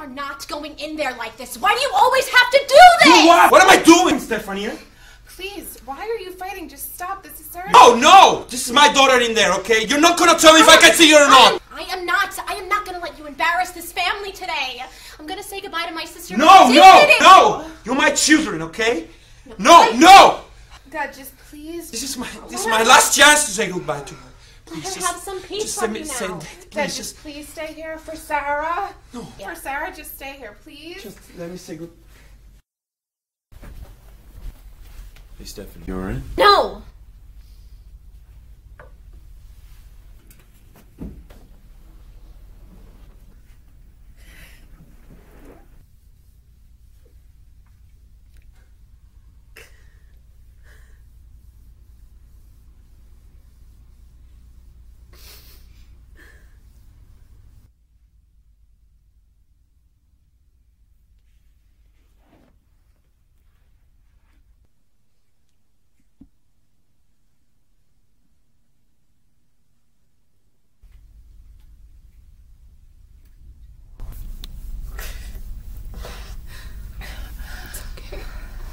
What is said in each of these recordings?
are not going in there like this. Why do you always have to do this? Do what? What am I doing, Stefania? Please, why are you fighting? Just stop. This is serious. Oh, no! This is my daughter in there, okay? You're not gonna tell me if I can see her or not! I am not gonna let you embarrass this family today. I'm gonna say goodbye to my sister. No! You're my children, okay? No! Dad, just please. This is my last chance to say goodbye to her. Please, Let her have some peace from you now. Dad, just please stay here for Sarah. No. For Sarah, just stay here, please. Just let me say goodbye. Hey, Stephanie, you alright? No!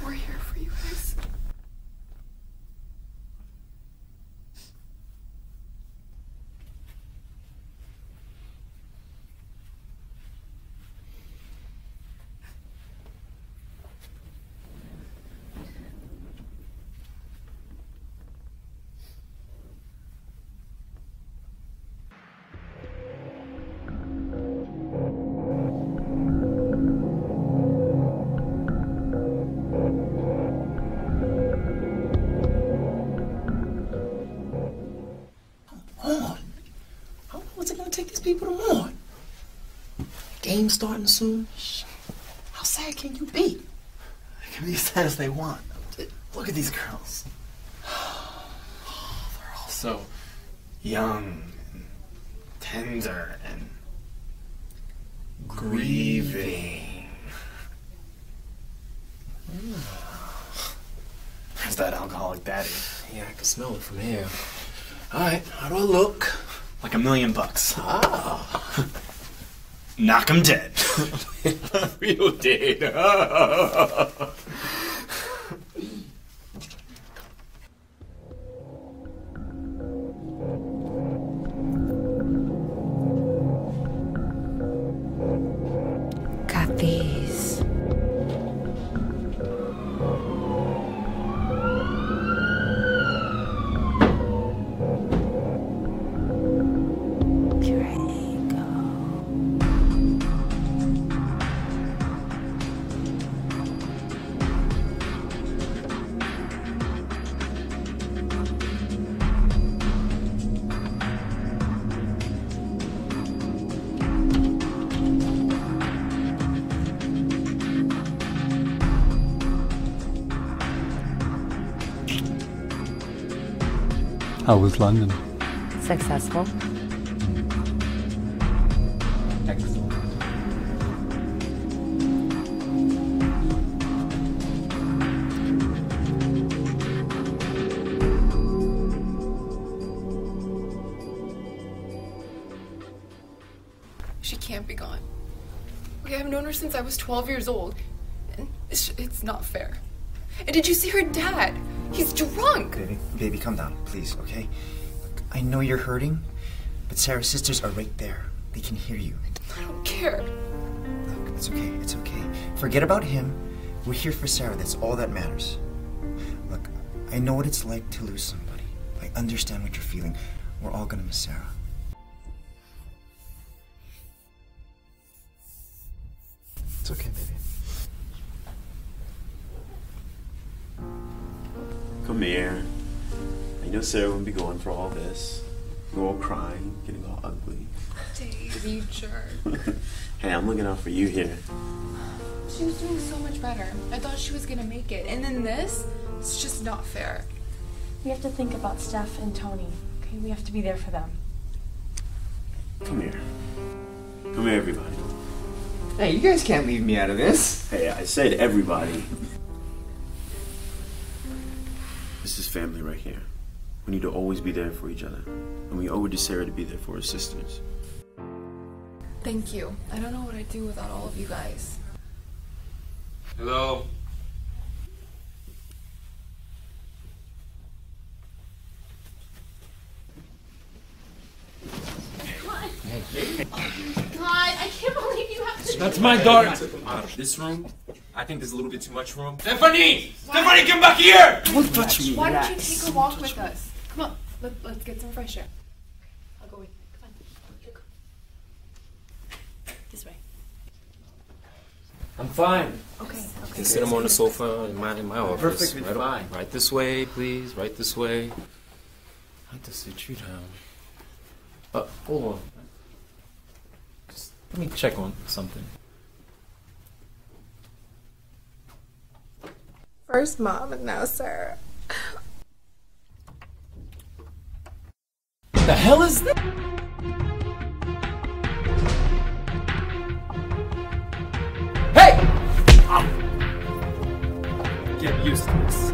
We're here for you guys. People to mourn. Game starting soon. How sad can you be? They can be as sad as they want. Look at these girls. They're all so young and tender and grieving. There's that alcoholic daddy. Yeah, I can smell it from here. Alright, how do I look? Like $1,000,000. Ah. Knock him dead. Real dead. Got these. How was London? Successful. Excellent. She can't be gone. Okay, I've known her since I was 12 years old. And it's not fair. And did you see her dad? He's drunk! Baby, calm down, please, okay? Look, I know you're hurting, but Sarah's sisters are right there. They can hear you. I don't care. Look, it's okay. Forget about him. We're here for Sarah, that's all that matters. Look, I know what it's like to lose somebody. I understand what you're feeling. We're all gonna miss Sarah. It's okay, baby. Come here. I know Sarah wouldn't be going for all this. You're all crying, getting all ugly. Dave, you jerk. Hey, I'm looking out for you here. She was doing so much better. I thought she was gonna make it. And then this? It's just not fair. We have to think about Steph and Tony. Okay, we have to be there for them. Come here. Come here, everybody. Hey, you guys can't leave me out of this. Hey, I said everybody. This is family right here. We need to always be there for each other. And we owe it to Sarah to be there for her sisters. Thank you. I don't know what I'd do without all of you guys. Hello. God, I can't believe you have to. That's my daughter. This room, I think there's a little bit too much room. Stephanie! Stephanie, come back here! Don't touch me. Why don't you take a walk with us? Come on, let's get some fresh air. I'll go with you. Come on. Here, go. This way. I'm fine. Okay. You can sit him on the sofa in my office. Perfectly right, fine. Right this way, please. Right this way. I'd like to sit you down. Hold on. Just let me check on something. First Mom and now Sarah. The hell is that? Hey! Get used to this.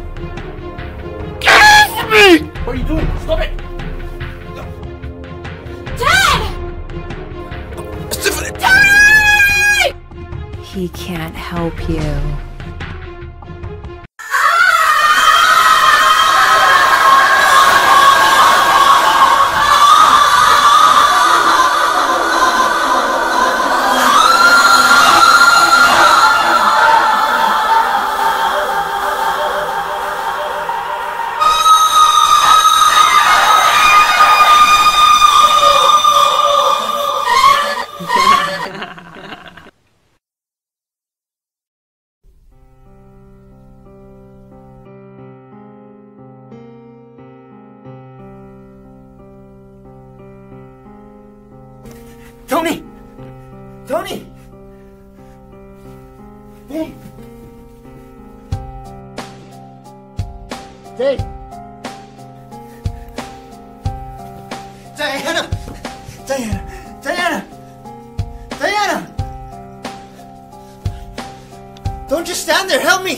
Get off of me! What are you doing? Stop it! Dad! Stephanie! Dad! He can't help you. Tony! Tony! Hey! Hey! Diana! Diana! Diana! Diana! Don't just stand there! Help me!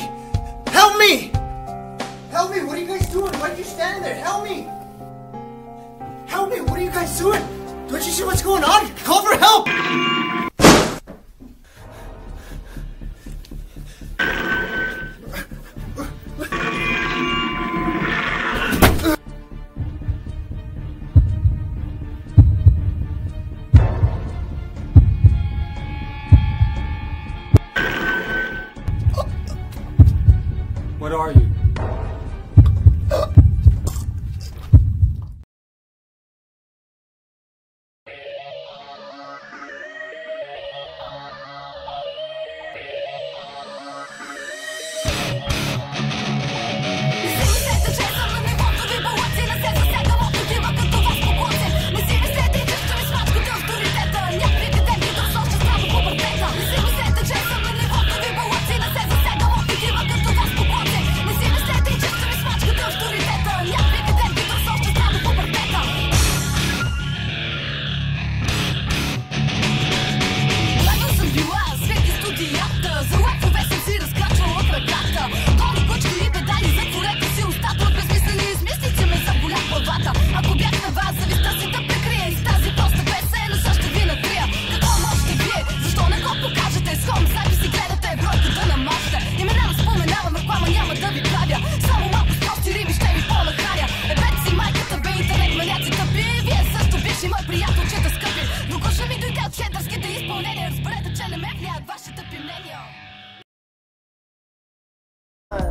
Help me! Help me! What are you guys doing? Why are you standing there? Help me! Help me! What are you guys doing? Don't you see what's going on? Call for help! What are you?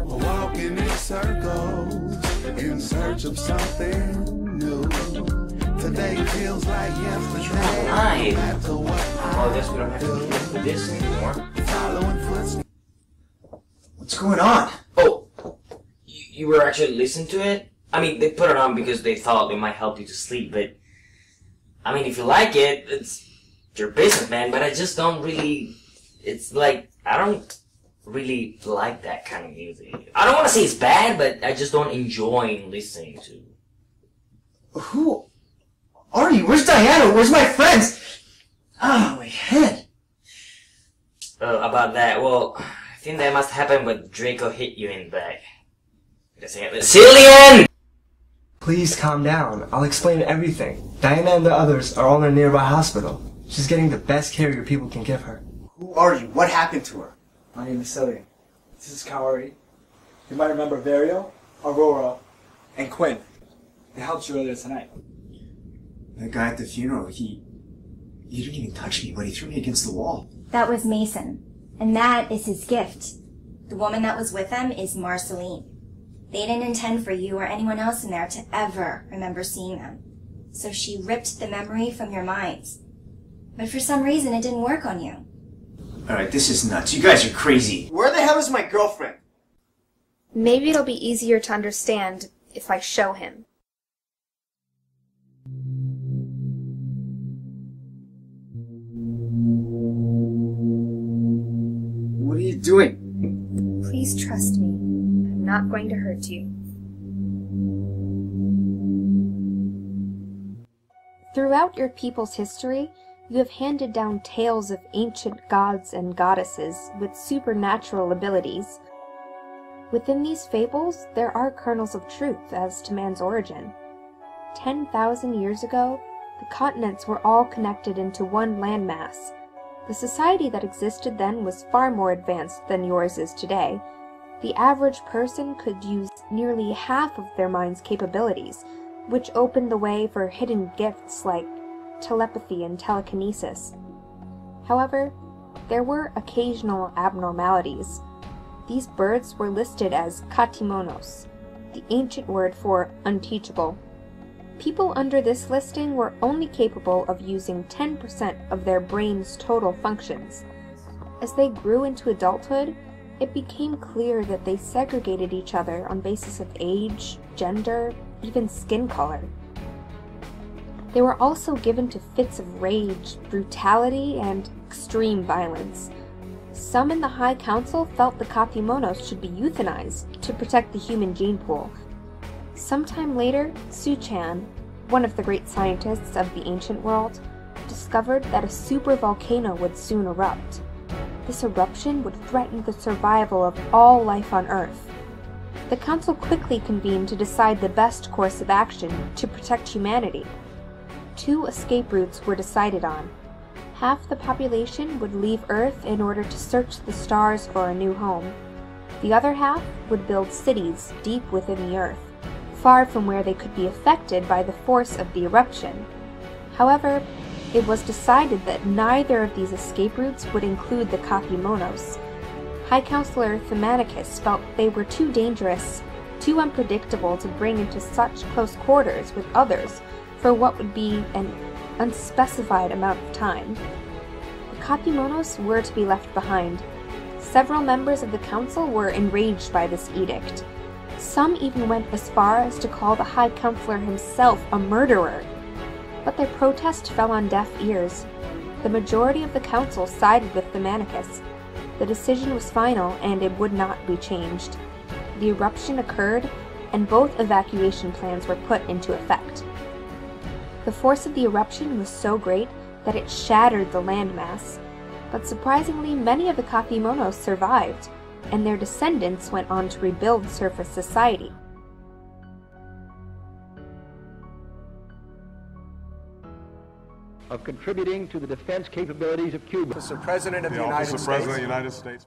Walking in circles in search of something new. Today feels like yesterday. Hi. No matter what Oh, I guess we don't have to do this anymore. following footsteps. What's going on? Oh, you were actually listening to it? I mean, they put it on because they thought it might help you to sleep, but I mean, if you like it, it's your business, man, but I just don't really, it's like, I don't really like that kind of music. I don't want to say it's bad, but I just don't enjoy listening to. Who are you? Where's Diana? Where's my friends? Oh, my head. About that, well, I think that must happen when Draco hit you in the back. Cillian! Please calm down. I'll explain everything. Diana and the others are all in a nearby hospital. She's getting the best care your people can give her. Who are you? What happened to her? My name is Celia. This is Kaori. You might remember Vario, Aurora, and Quinn. They helped you earlier tonight. That guy at the funeral, he didn't even touch me, but he threw me against the wall. That was Mason, and that is his gift. The woman that was with him is Marceline. They didn't intend for you or anyone else in there to ever remember seeing them. So she ripped the memory from your minds. But for some reason, it didn't work on you. Alright, this is nuts. You guys are crazy. Where the hell is my girlfriend? Maybe it'll be easier to understand if I show him. What are you doing? Please trust me. I'm not going to hurt you. Throughout your people's history, you have handed down tales of ancient gods and goddesses with supernatural abilities. Within these fables, there are kernels of truth as to man's origin. 10,000 years ago, the continents were all connected into one landmass. The society that existed then was far more advanced than yours is today. The average person could use nearly half of their mind's capabilities, which opened the way for hidden gifts like telepathy and telekinesis. However, there were occasional abnormalities. These birds were listed as katimonos, the ancient word for unteachable. People under this listing were only capable of using 10% of their brain's total functions. As they grew into adulthood, it became clear that they segregated each other on basis of age, gender, even skin color. They were also given to fits of rage, brutality, and extreme violence. Some in the High Council felt the Katimonos should be euthanized to protect the human gene pool. Sometime later, Su-chan, one of the great scientists of the ancient world, discovered that a supervolcano would soon erupt. This eruption would threaten the survival of all life on Earth. The Council quickly convened to decide the best course of action to protect humanity. 2 escape routes were decided on. Half the population would leave Earth in order to search the stars for a new home. The other half would build cities deep within the Earth, far from where they could be affected by the force of the eruption. However, it was decided that neither of these escape routes would include the Katimonos. High Counselor Thematicus felt they were too dangerous, too unpredictable to bring into such close quarters with others for what would be an unspecified amount of time. The Katimonos were to be left behind. Several members of the council were enraged by this edict. Some even went as far as to call the High Counselor himself a murderer. But their protest fell on deaf ears. The majority of the council sided with Thematicus. The decision was final and it would not be changed. The eruption occurred and both evacuation plans were put into effect. The force of the eruption was so great that it shattered the landmass, but surprisingly many of the Katimonos survived, and their descendants went on to rebuild surface society. Of contributing to the defense capabilities of Cuba. Mr. President of the United States.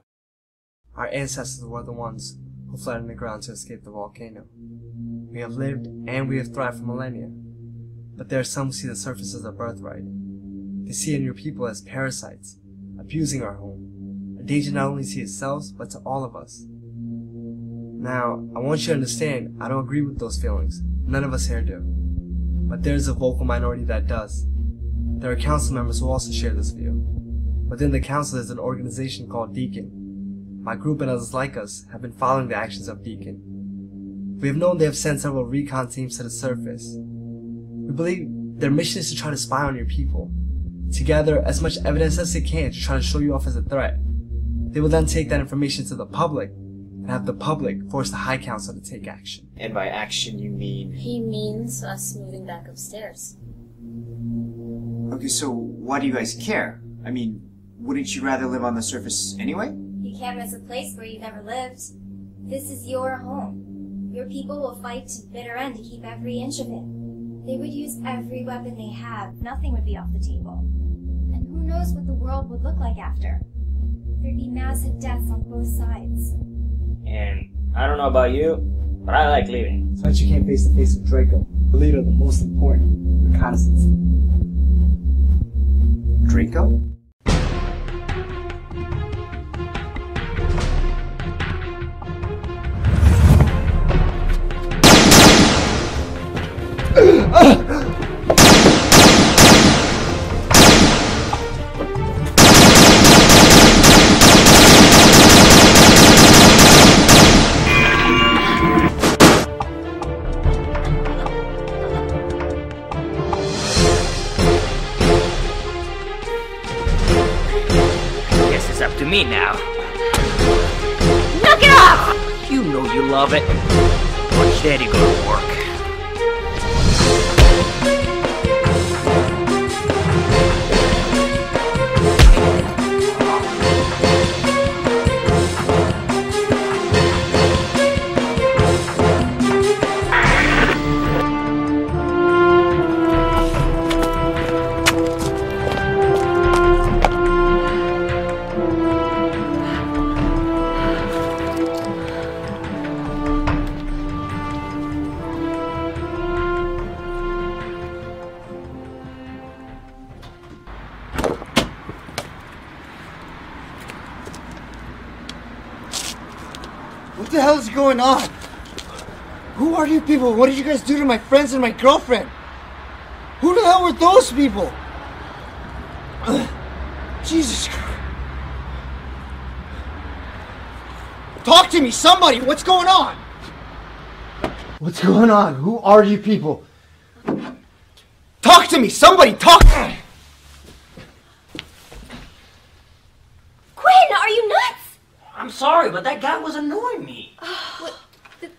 Our ancestors were the ones who fled on the ground to escape the volcano. We have lived and we have thrived for millennia. But there are some who see the surface as a birthright. They see in your people as parasites, abusing our home, a danger not only to yourselves, but to all of us. Now, I want you to understand, I don't agree with those feelings. None of us here do. But there's a vocal minority that does. There are council members who also share this view. Within the council is an organization called Deacon. My group and others like us have been following the actions of Deacon. We have known they have sent several recon teams to the surface. We believe their mission is to try to spy on your people, to gather as much evidence as they can to try to show you off as a threat. They will then take that information to the public, and have the public force the High Council to take action. And by action you mean? He means us moving back upstairs. Okay, so why do you guys care? I mean, wouldn't you rather live on the surface anyway? You can't miss a place where you've never lived. This is your home. Your people will fight to the bitter end to keep every inch of it. They would use every weapon they have. Nothing would be off the table. And Who knows what the world would look like after? There'd be massive deaths on both sides. And I don't know about you, but I like leaving. So that you can't face to face with Draco, the leader of the most important reconnaissance team. Draco? Guess it's up to me now. Knock it off! You know you love it. Watch Daddy go to work. What the hell is going on? Who are you people? What did you guys do to my friends and my girlfriend? Who the hell were those people? Jesus Christ. Talk to me, somebody! What's going on? What's going on? Who are you people? Talk to me, somebody! Talk! Quinn, are you nuts? I'm sorry, but that guy was annoying me.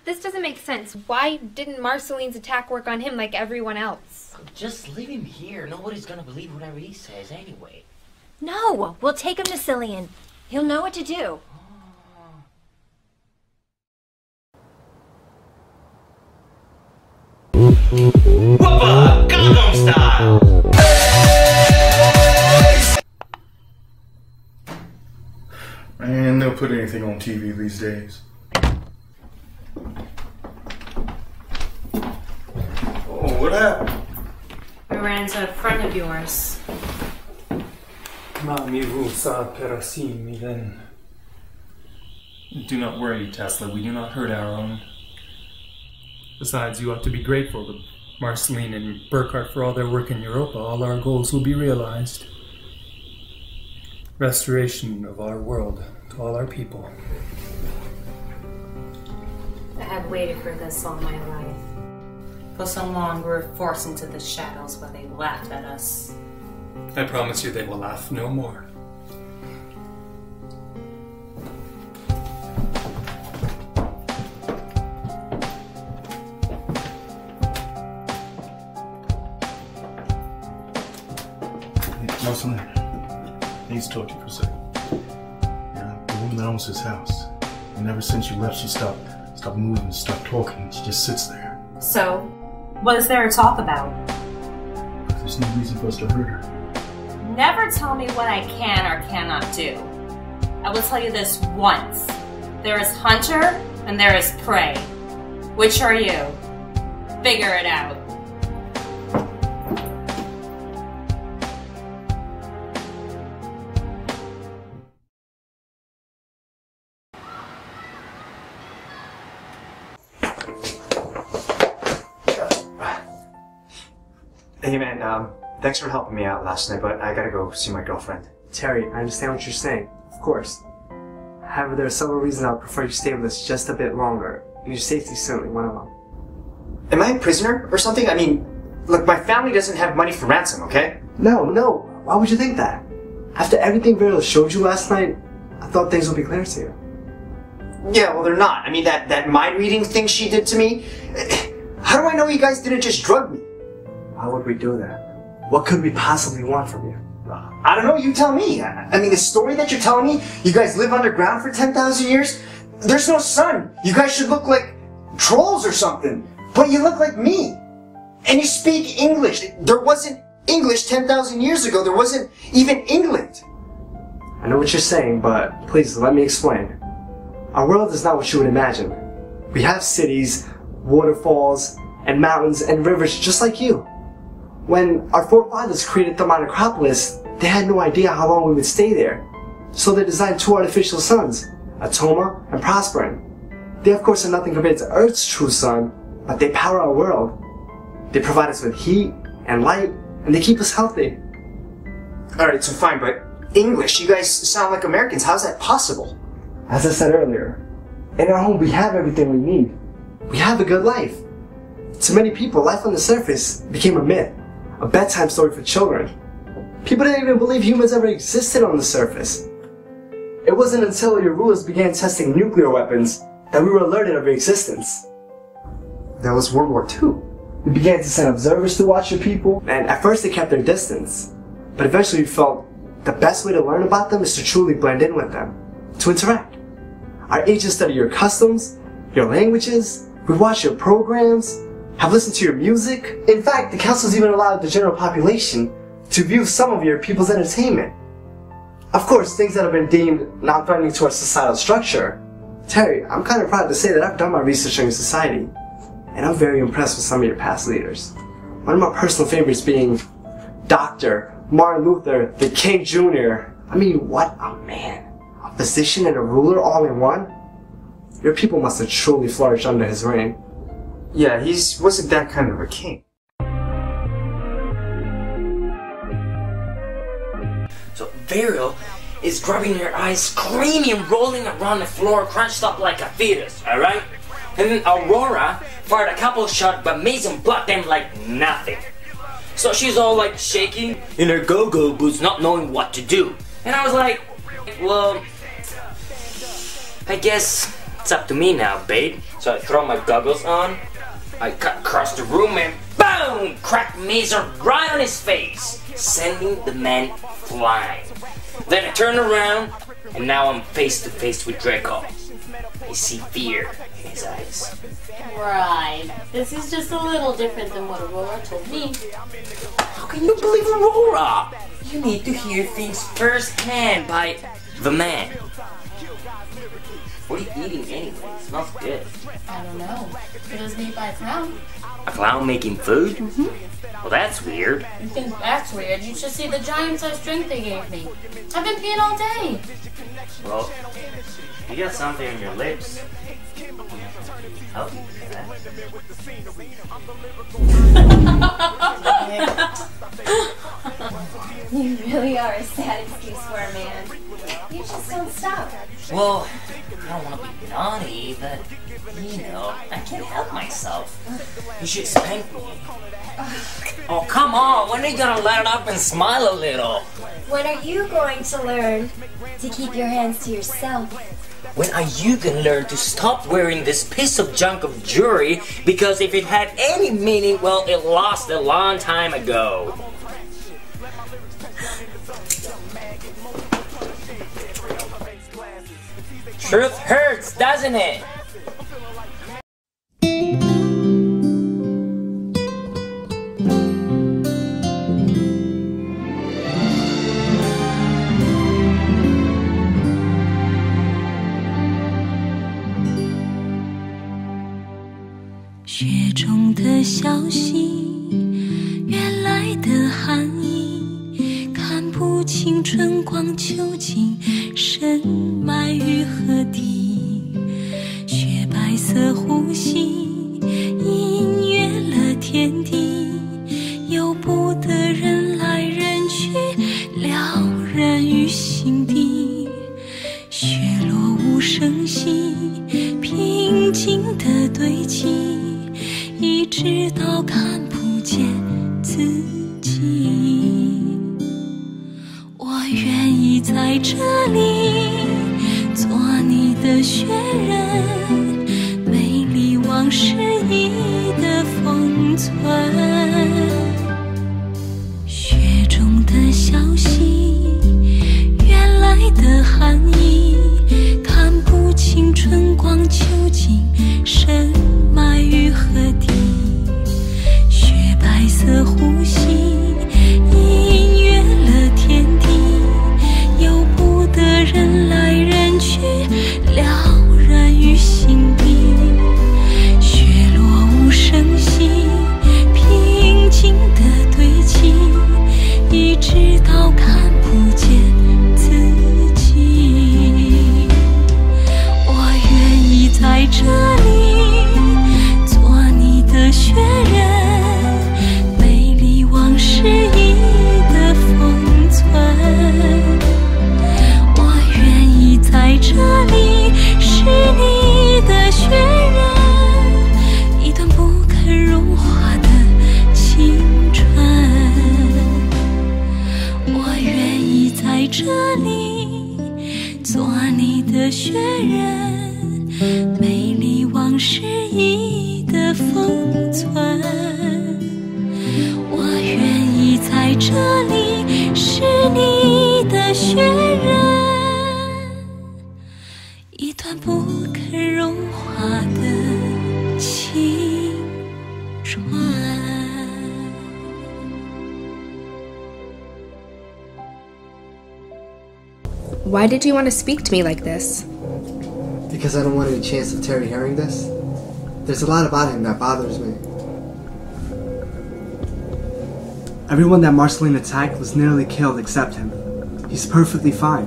This doesn't make sense. Why didn't Marceline's attack work on him like everyone else? Just leave him here. Nobody's gonna believe whatever he says anyway. No, we'll take him to Cillian. He'll know what to do. Whoppa! Gangnam Style! Man, they'll put anything on TV these days. Oh, what happened? We ran into a friend of yours. Do not worry, Tesla. We do not hurt our own. Besides, you ought to be grateful to Marceline and Burkhart for all their work in Europa. All our goals will be realized. Restoration of our world to all our people. I have waited for this all my life. For so long, we were forced into the shadows where they laughed at us. I promise you they will laugh no more. Marceline, I need to talk to you for a second. Yeah, the woman that owns this house. And ever since you left, she stopped moving, stopped talking. She just sits there. So, what is there to talk about? There's no reason for us to hurt her. Never tell me what I can or cannot do. I will tell you this once. There is hunter and there is prey. Which are you? Figure it out. Hey man, thanks for helping me out last night, but I gotta go see my girlfriend. Terry, I understand what you're saying, of course. However, there are several reasons I would prefer you stay with us just a bit longer, and your safety is certainly one of them. Am I a prisoner or something? I mean, look, my family doesn't have money for ransom, okay? No, why would you think that? After everything Vero showed you last night, I thought things would be clear to you. Yeah, well they're not. I mean, that mind reading thing she did to me, how do I know you guys didn't just drug me? Why would we do that? What could we possibly want from you? I don't know, you tell me. I mean, the story that you're telling me, you guys live underground for 10,000 years? There's no sun. You guys should look like trolls or something. But you look like me. And you speak English. There wasn't English 10,000 years ago. There wasn't even England. I know what you're saying, but please let me explain. Our world is not what you would imagine. We have cities, waterfalls, and mountains and rivers just like you. When our forefathers created the Acropolis, they had no idea how long we would stay there. So they designed 2 artificial suns, Atoma and Prospering. They of course are nothing compared to Earth's true sun, but they power our world. They provide us with heat and light, and they keep us healthy. Alright, so fine, but English, you guys sound like Americans. How's that possible? As I said earlier, in our home we have everything we need. We have a good life. To many people, life on the surface became a myth, a bedtime story for children. People didn't even believe humans ever existed on the surface. It wasn't until your rulers began testing nuclear weapons that we were alerted of your existence. That was World War II. We began to send observers to watch your people, and at first they kept their distance. But eventually we felt the best way to learn about them is to truly blend in with them, to interact. Our agents study your customs, your languages, we watch your programs, have listened to your music. In fact, the council's even allowed the general population to view some of your people's entertainment. Of course, things that have been deemed non-threatening to our societal structure. Terry, I'm kind of proud to say that I've done my research on your society, and I'm very impressed with some of your past leaders. One of my personal favorites being Dr. Martin Luther, the King Jr. I mean, what a man. A physician and a ruler all in one? Your people must have truly flourished under his reign. Yeah, he wasn't that kind of a king. So Varial is grabbing her eyes, screaming, rolling around the floor, crunched up like a fetus, alright? And then Aurora fired a couple shots, but Mason blocked them like nothing. So she's all like shaking in her go-go boots, not knowing what to do. And I was like, well, I guess it's up to me now, babe. So I throw my goggles on, I cut across the room and boom! Cracked Mason right on his face, sending the man flying. Then I turn around, and now I'm face to face with Draco. I see fear in his eyes. Right. This is just a little different than what Aurora told me. How can you believe Aurora? You need to hear things firsthand by the man. What are you eating anyway? It smells good. I don't know. It was made by a clown. A clown making food? Mm-hmm. Well, that's weird. You think that's weird? You should see the giant-sized drink they gave me. I've been peeing all day. Well, you got something on your lips. Help you with that. You really are a sad excuse for a man. You just don't stop. Well, I don't want to be naughty, but, you know, I can't help myself. You should spank me. Oh, come on, when are you gonna let it up and smile a little? When are you going to learn to keep your hands to yourself? When are you gonna learn to stop wearing this piece of junk of jewelry? Because if it had any meaning, well, it lost a long time ago. Truth hurts, doesn't it?雪中的消息，原来的含义，看不清春光究竟深埋于何地。雪白色呼吸，隐约了天地，由不得人来人去，了然于心底。雪落无声息，平静的堆积。一直到看不见自己，我愿意在这里做你的雪人，美丽往事意的封存。雪中的消息，原来的含义，看不清春光究竟深埋于何地。雪白色呼吸，生存。我愿意在这里是你的血刃，一段不肯融化的青春。Why did you want to speak to me like this? Because I don't want any chance of Terry hearing this. There's a lot about him that bothers me. Everyone that Marceline attacked was nearly killed except him. He's perfectly fine.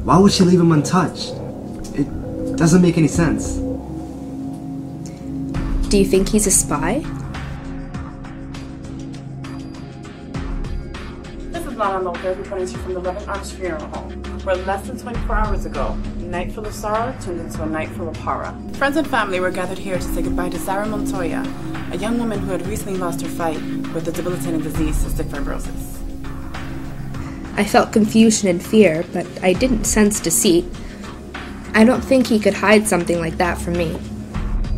Why would she leave him untouched? It doesn't make any sense. Do you think he's a spy? This is Lana Lopez reporting to you from the Loving Arms Funeral Home, where less than 24 hours ago, a night full of sorrow turned into a night full of horror. Friends and family were gathered here to say goodbye to Sarah Montoya, a young woman who had recently lost her fight with the debilitating disease cystic fibrosis. I felt confusion and fear, but I didn't sense deceit. I don't think he could hide something like that from me.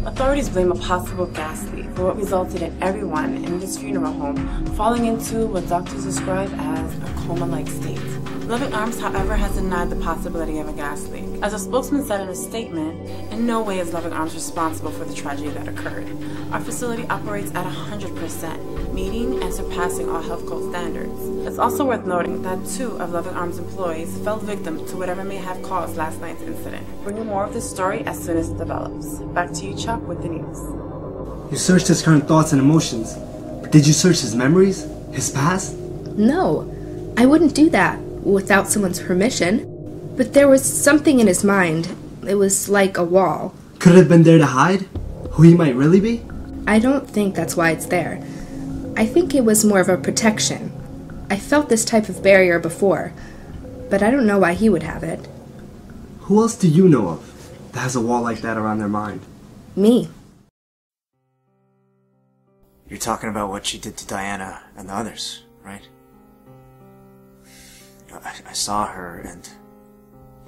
Authorities blame a possible gas leak for what resulted in everyone in this funeral home falling into what doctors describe as a coma-like state. Loving Arms, however, has denied the possibility of a gas leak. As a spokesman said in a statement, in no way is Loving Arms responsible for the tragedy that occurred. Our facility operates at 100%, meeting and surpassing all health code standards. It's also worth noting that 2 of Loving Arms employees fell victim to whatever may have caused last night's incident. Bring you more of this story as soon as it develops. Back to you, Chuck, with the news. You searched his current thoughts and emotions, but did you search his memories? His past? No, I wouldn't do that without someone's permission. But there was something in his mind. It was like a wall. Could it have been there to hide who he might really be? I don't think that's why it's there. I think it was more of a protection. I felt this type of barrier before, but I don't know why he would have it. Who else do you know of that has a wall like that around their mind? Me. You're talking about what she did to Diana and the others, right? I saw her and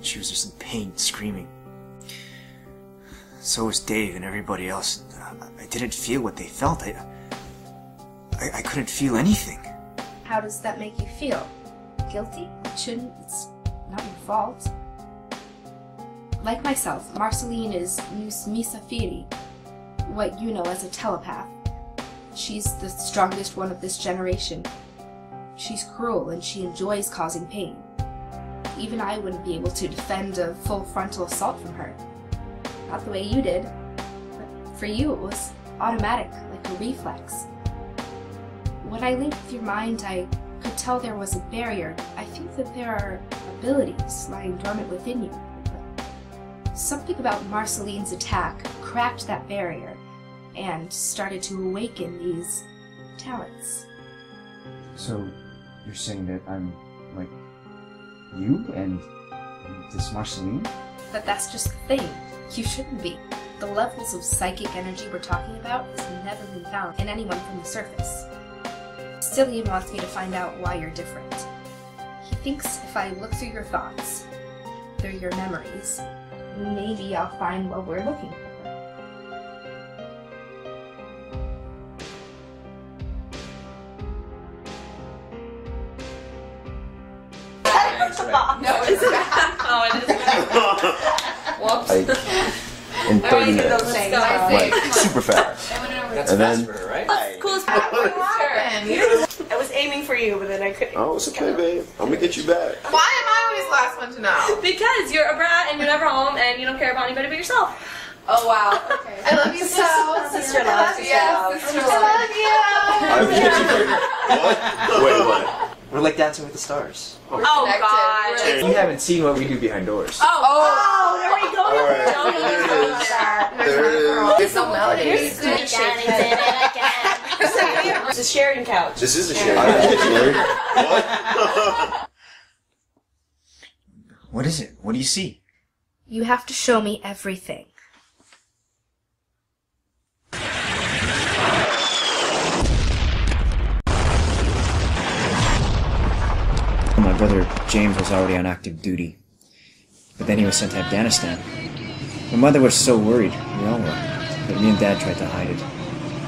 she was just in pain, screaming. So was Dave and everybody else. I didn't feel what they felt. I couldn't feel anything. How does that make you feel? Guilty? It shouldn't. It's not your fault. Like myself, Marceline is Nus Misafiri, what you know as a telepath. She's the strongest one of this generation. She's cruel and she enjoys causing pain. Even I wouldn't be able to defend a full frontal assault from her. Not the way you did. But for you it was automatic, like a reflex. When I linked with your mind, I could tell there was a barrier. I think that there are abilities lying dormant within you. But something about Marceline's attack cracked that barrier and started to awaken these talents. So, you're saying that I'm like you and this Marceline? But that's just the thing. You shouldn't be. The levels of psychic energy we're talking about has never been found in anyone from the surface. Still, he wants me to find out why you're different. He thinks if I look through your thoughts, through your memories, maybe I'll find what we're looking for. No, it's bad. Oh, it is bad. Whoops. Like, in 30 minutes. Like, super fast. That's And fast then- for her, right? I was aiming for you, but then I couldn't. Oh, it's okay, babe. I'm gonna get you back. Why am I always the last one to know? Because you're a brat and you're never home and you don't care about anybody but yourself. Oh wow. Okay. I love you so. Sister love. Yes, sister love. I love you. Wait, what? We're like Dancing with the Stars. Oh God. You haven't seen what we do behind doors. Oh, there we go. All right. Don't even go there. There it is. It's so melody. Here's good again. It's a sharing couch. This is a share. I didn't get you, Larry. What? What is it? What do you see? You have to show me everything. My brother James was already on active duty, but then he was sent to Afghanistan. My mother was so worried, we all were, but me and Dad tried to hide it.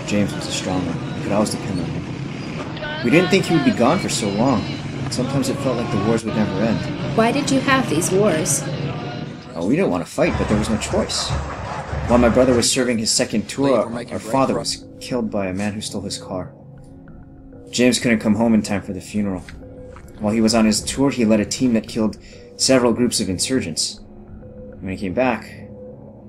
James was a strong one. You could always depend on him. We didn't think he would be gone for so long. Sometimes it felt like the wars would never end. Why did you have these wars? Oh, we didn't want to fight, but there was no choice. While my brother was serving his second tour, our father was killed by a man who stole his car. James couldn't come home in time for the funeral. While he was on his tour, he led a team that killed several groups of insurgents. When he came back,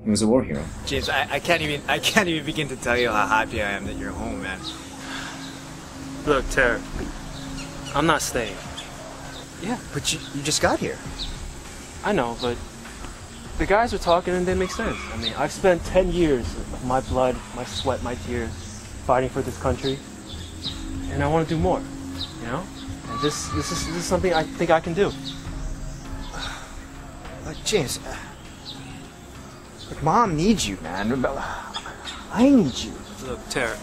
he was a war hero. James, I can't even begin to tell you how happy I am that you're home, man. Look, Tara, I'm not staying. Yeah, but you just got here. I know, but the guys are talking and they make sense. I mean, I've spent 10 years of my blood, my sweat, my tears fighting for this country, and I want to do more, you know? And this is something I think I can do. James, Mom needs you, man. I need you. Look, Tara,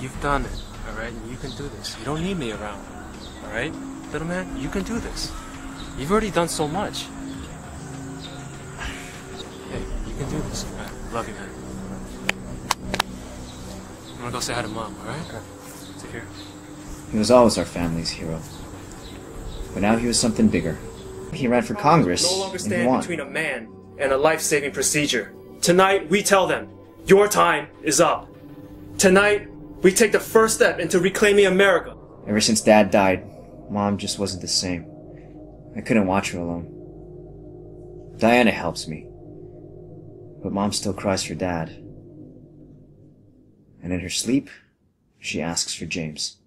you've done it, alright? And you can do this. You don't need me around, alright? Little man, you can do this. You've already done so much. Hey, you can do this. Right, love you, man. I'm gonna go say hi to Mom, alright? Okay. Take care. He was always our family's hero. But now he was something bigger. He ran for Congress, No longer and he stand won. between a man and a life-saving procedure. Tonight, we tell them, your time is up. Tonight, we take the first step into reclaiming America. Ever since Dad died, Mom just wasn't the same. I couldn't watch her alone. Diana helps me. But Mom still cries for Dad. And in her sleep, she asks for James.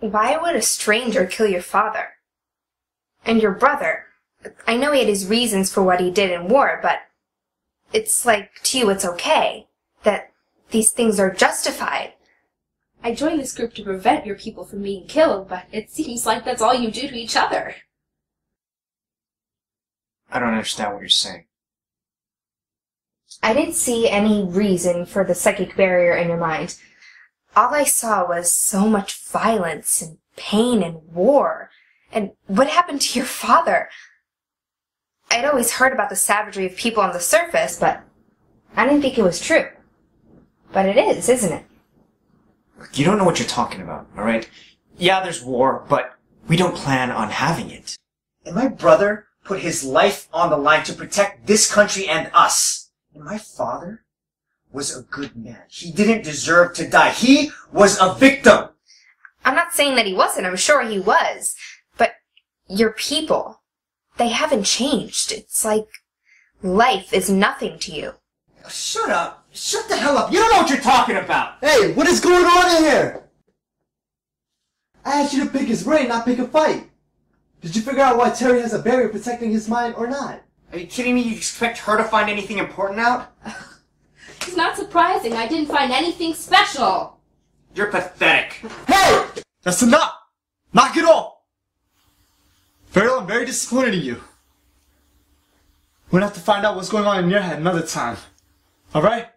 Why would a stranger kill your father? And your brother? I know he had his reasons for what he did in war, but it's like, to you it's okay. That these things are justified. I joined this group to prevent your people from being killed, but it seems like that's all you do to each other. I don't understand what you're saying. I didn't see any reason for the psychic barrier in your mind. All I saw was so much violence and pain and war. And what happened to your father? I'd always heard about the savagery of people on the surface, but I didn't think it was true. But it is, isn't it? You don't know what you're talking about, alright? Yeah, there's war, but we don't plan on having it. And my brother put his life on the line to protect this country and us. And my father was a good man. He didn't deserve to die. He was a victim. I'm not saying that he wasn't. I'm sure he was. But your people, they haven't changed. It's like life is nothing to you. Shut up. Shut the hell up. You don't know what you're talking about. Hey, what is going on in here? I asked you to pick his brain, not pick a fight. Did you figure out why Terry has a barrier protecting his mind or not? Are you kidding me? You expect her to find anything important out? It's not surprising. I didn't find anything special. You're pathetic. Hey! That's enough! Knock it off! Farrell, I'm very disappointed in you. We're gonna have to find out what's going on in your head another time. Alright?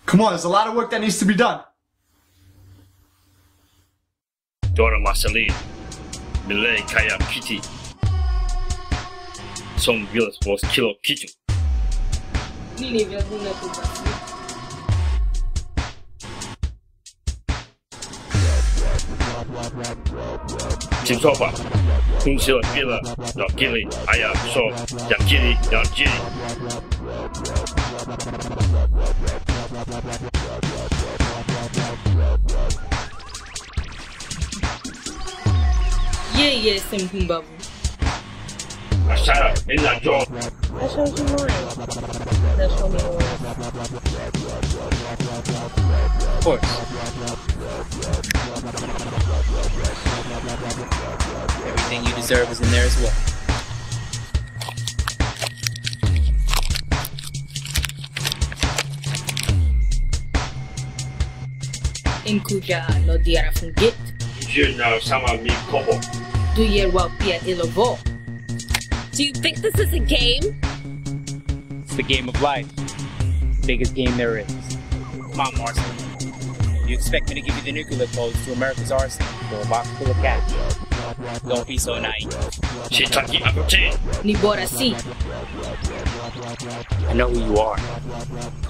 Come on, there's a lot of work that needs to be done. Dora Marceline, Millet Kaya Kitty. Son Villas was Kilo Kichu. Tim Sofa, Kung Sila Villa, Yakili, Aya, So, Yakili, Yakili. Yeah, Simpum Babu. Ashara, in that job. I showed you mine. That showed me yours. Of course. Everything you deserve is in there as well. Inkuja no diara fungit. Je na sama mi kobo. Do yer wa pia ilovo. Do you think this is a game? It's the game of life. Biggest game there is. Come on, Marcy. You expect me to give you the nuclear codes to America's arsenal for a box full of cash? Don't be so naive. Nibora si. I know who you are.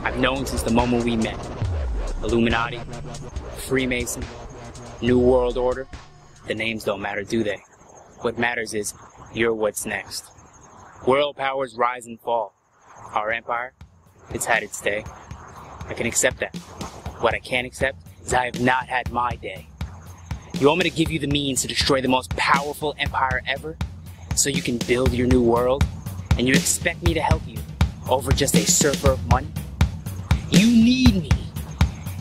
I've known since the moment we met. Illuminati, Freemason, New World Order. The names don't matter, do they? What matters is you're what's next. World powers rise and fall. Our empire, it's had its day. I can accept that. What I can't accept is I have not had my day. You want me to give you the means to destroy the most powerful empire ever, so you can build your new world, and you expect me to help you over just a surfer of money? You need me.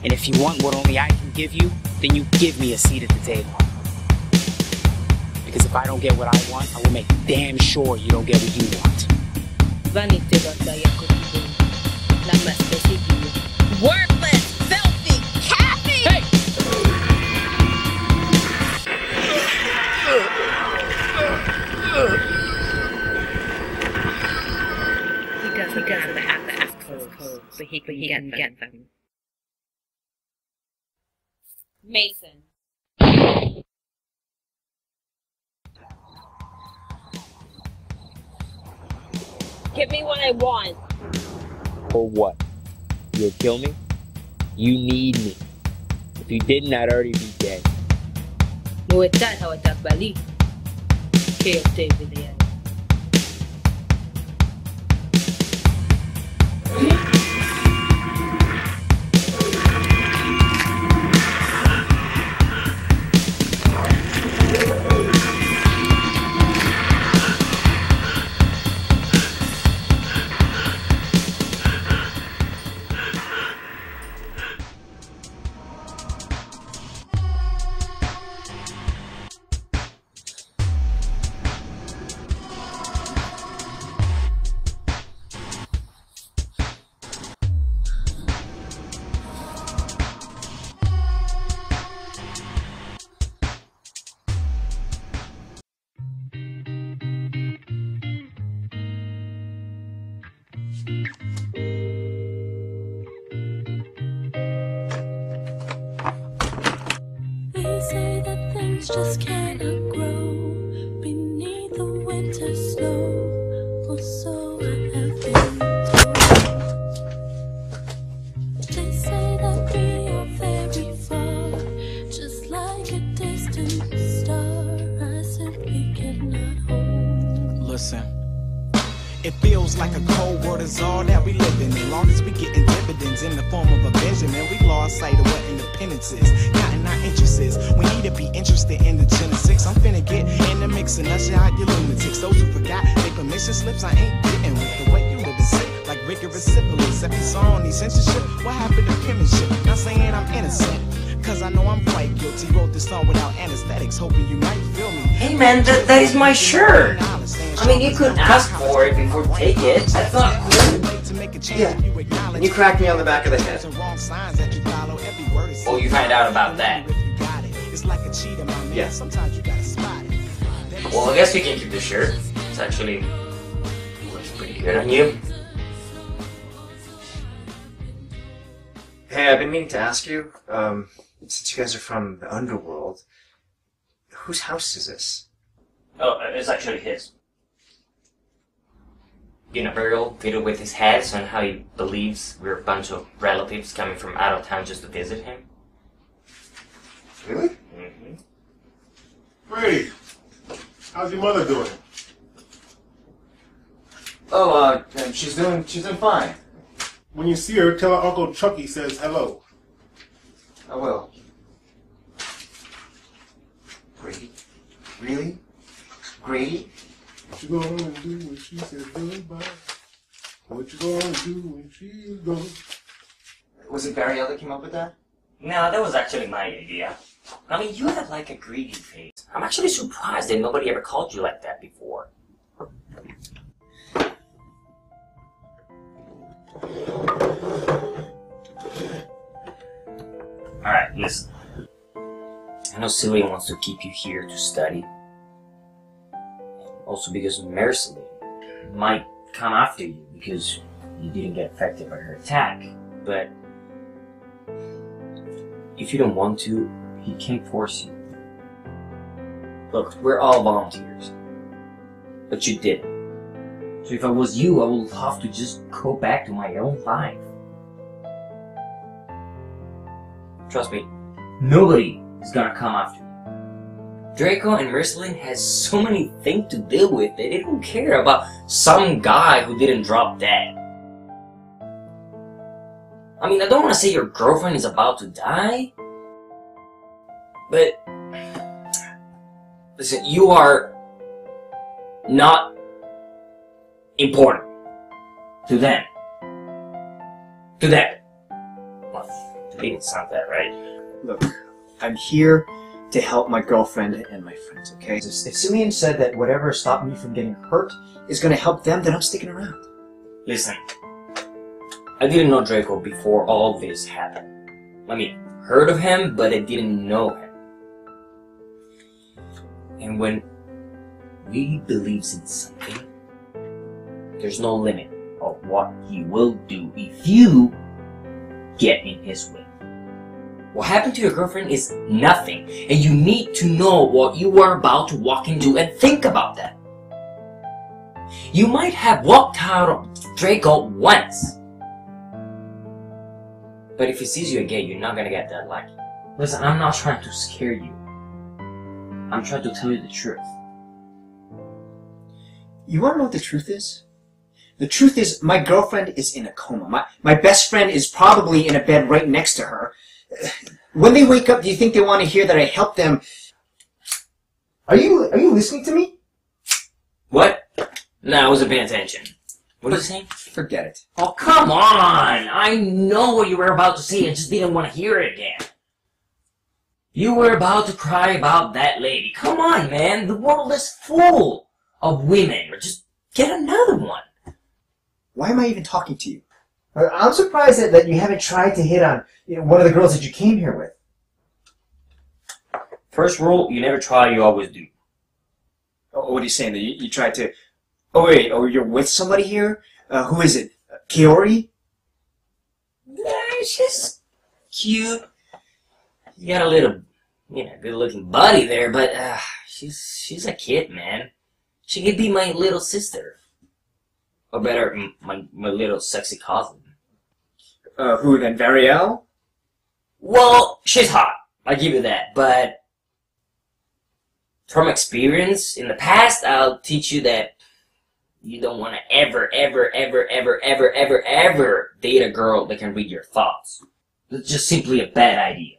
And if you want what only I can give you, then you give me a seat at the table. Because if I don't get what I want, I will make damn sure you don't get what you want. Worthless, filthy, capping! Hey! He doesn't have the access code, but he can get them. Mason. Give me what I want. For what? You'll kill me? You need me. If you didn't, I'd already be dead. Muetat hawatak bali. Keote videyan. They say that things just cannot grow beneath the winter snow, or so I have been told. They say that we are very far, just like a distant star. I simply cannot hold. Listen. It feels like a cold world is all that we live in. As long as we getting dividends in the form of a Benjamin, we lost sight of what independence is. Counting our interests is. We need to be interested in the Genesis. I'm finna get in the mix and usher out your lunatics. Those who forgot their permission slips, I ain't getting with the way you live is sick, like rigorous syphilis. Every song needs censorship. What happened to penmanship? Not saying I'm innocent, cause I know I'm quite guilty. Wrote this song without anesthetics, hoping you might feel me. Hey man, that is my shirt. I mean, you couldn't ask for it before take it. That's not cool. Yeah, and you cracked me on the back of the head. Oh, you find out about that? Yeah. Well, I guess you can keep the shirt. It's actually looks pretty good on you. Hey, I've been meaning to ask you, since you guys are from the underworld, whose house is this? Oh, it's actually his. In a burial fitted with his heads on how he believes we're a bunch of relatives coming from out of town just to visit him. Really? Mm-hmm. Brady, how's your mother doing? Oh, she's doing fine. When you see her, tell her Uncle Chucky says hello. I will. Grady? Really? Grady? What you gonna do when she says goodbye? What you gonna do when she's gone? Was it Barry that came up with that? No, that was actually my idea. I mean, you have like a greedy face. I'm actually surprised that nobody ever called you like that before. Alright, listen. I know Celia wants to keep you here to study. Also because Marceline might come after you because you didn't get affected by her attack. But if you don't want to, he can't force you. Look, we're all volunteers. But you didn't. So if I was you, I would have to just go back to my own life. Trust me, nobody is gonna come after you. Draco and Marceline has so many things to deal with that they don't care about some guy who didn't drop dead. I mean, I don't want to say your girlfriend is about to die, but listen, you are not important to them. To them. Well, it didn't sound that right. Look, I'm here to help my girlfriend and my friends, okay? If Cillian said that whatever stopped me from getting hurt is going to help them, then I'm sticking around. Listen, I didn't know Draco before all this happened. I mean, heard of him, but I didn't know him. And when he believes in something, there's no limit of what he will do if you get in his way. What happened to your girlfriend is nothing, and you need to know what you are about to walk into and think about that. You might have walked out of Draco once, but if he sees you again, you're not gonna get that lucky. Listen, I'm not trying to scare you. I'm trying to tell you the truth. You want to know what the truth is? The truth is, my girlfriend is in a coma. My best friend is probably in a bed right next to her. When they wake up, do you think they want to hear that I helped them? Are you listening to me? What? No, I wasn't paying attention. What are you saying? Forget it. Oh, come on! I know what you were about to say, I just didn't want to hear it again. You were about to cry about that lady. Come on, man, the world is full of women. Or just get another one. Why am I even talking to you? I'm surprised that you haven't tried to hit on one of the girls that you came here with. First rule, you never try, you always do. Oh, what are you saying? That you tried to... Oh, wait, you're with somebody here? Who is it? Kaori? Yeah, she's cute. You got a little, good-looking body there, but she's a kid, man. She could be my little sister. Or better, my little sexy cousin. Who then, Variel? Well, she's hot. I give you that, but from experience in the past, I'll teach you that you don't want to ever date a girl that can read your thoughts. It's just simply a bad idea.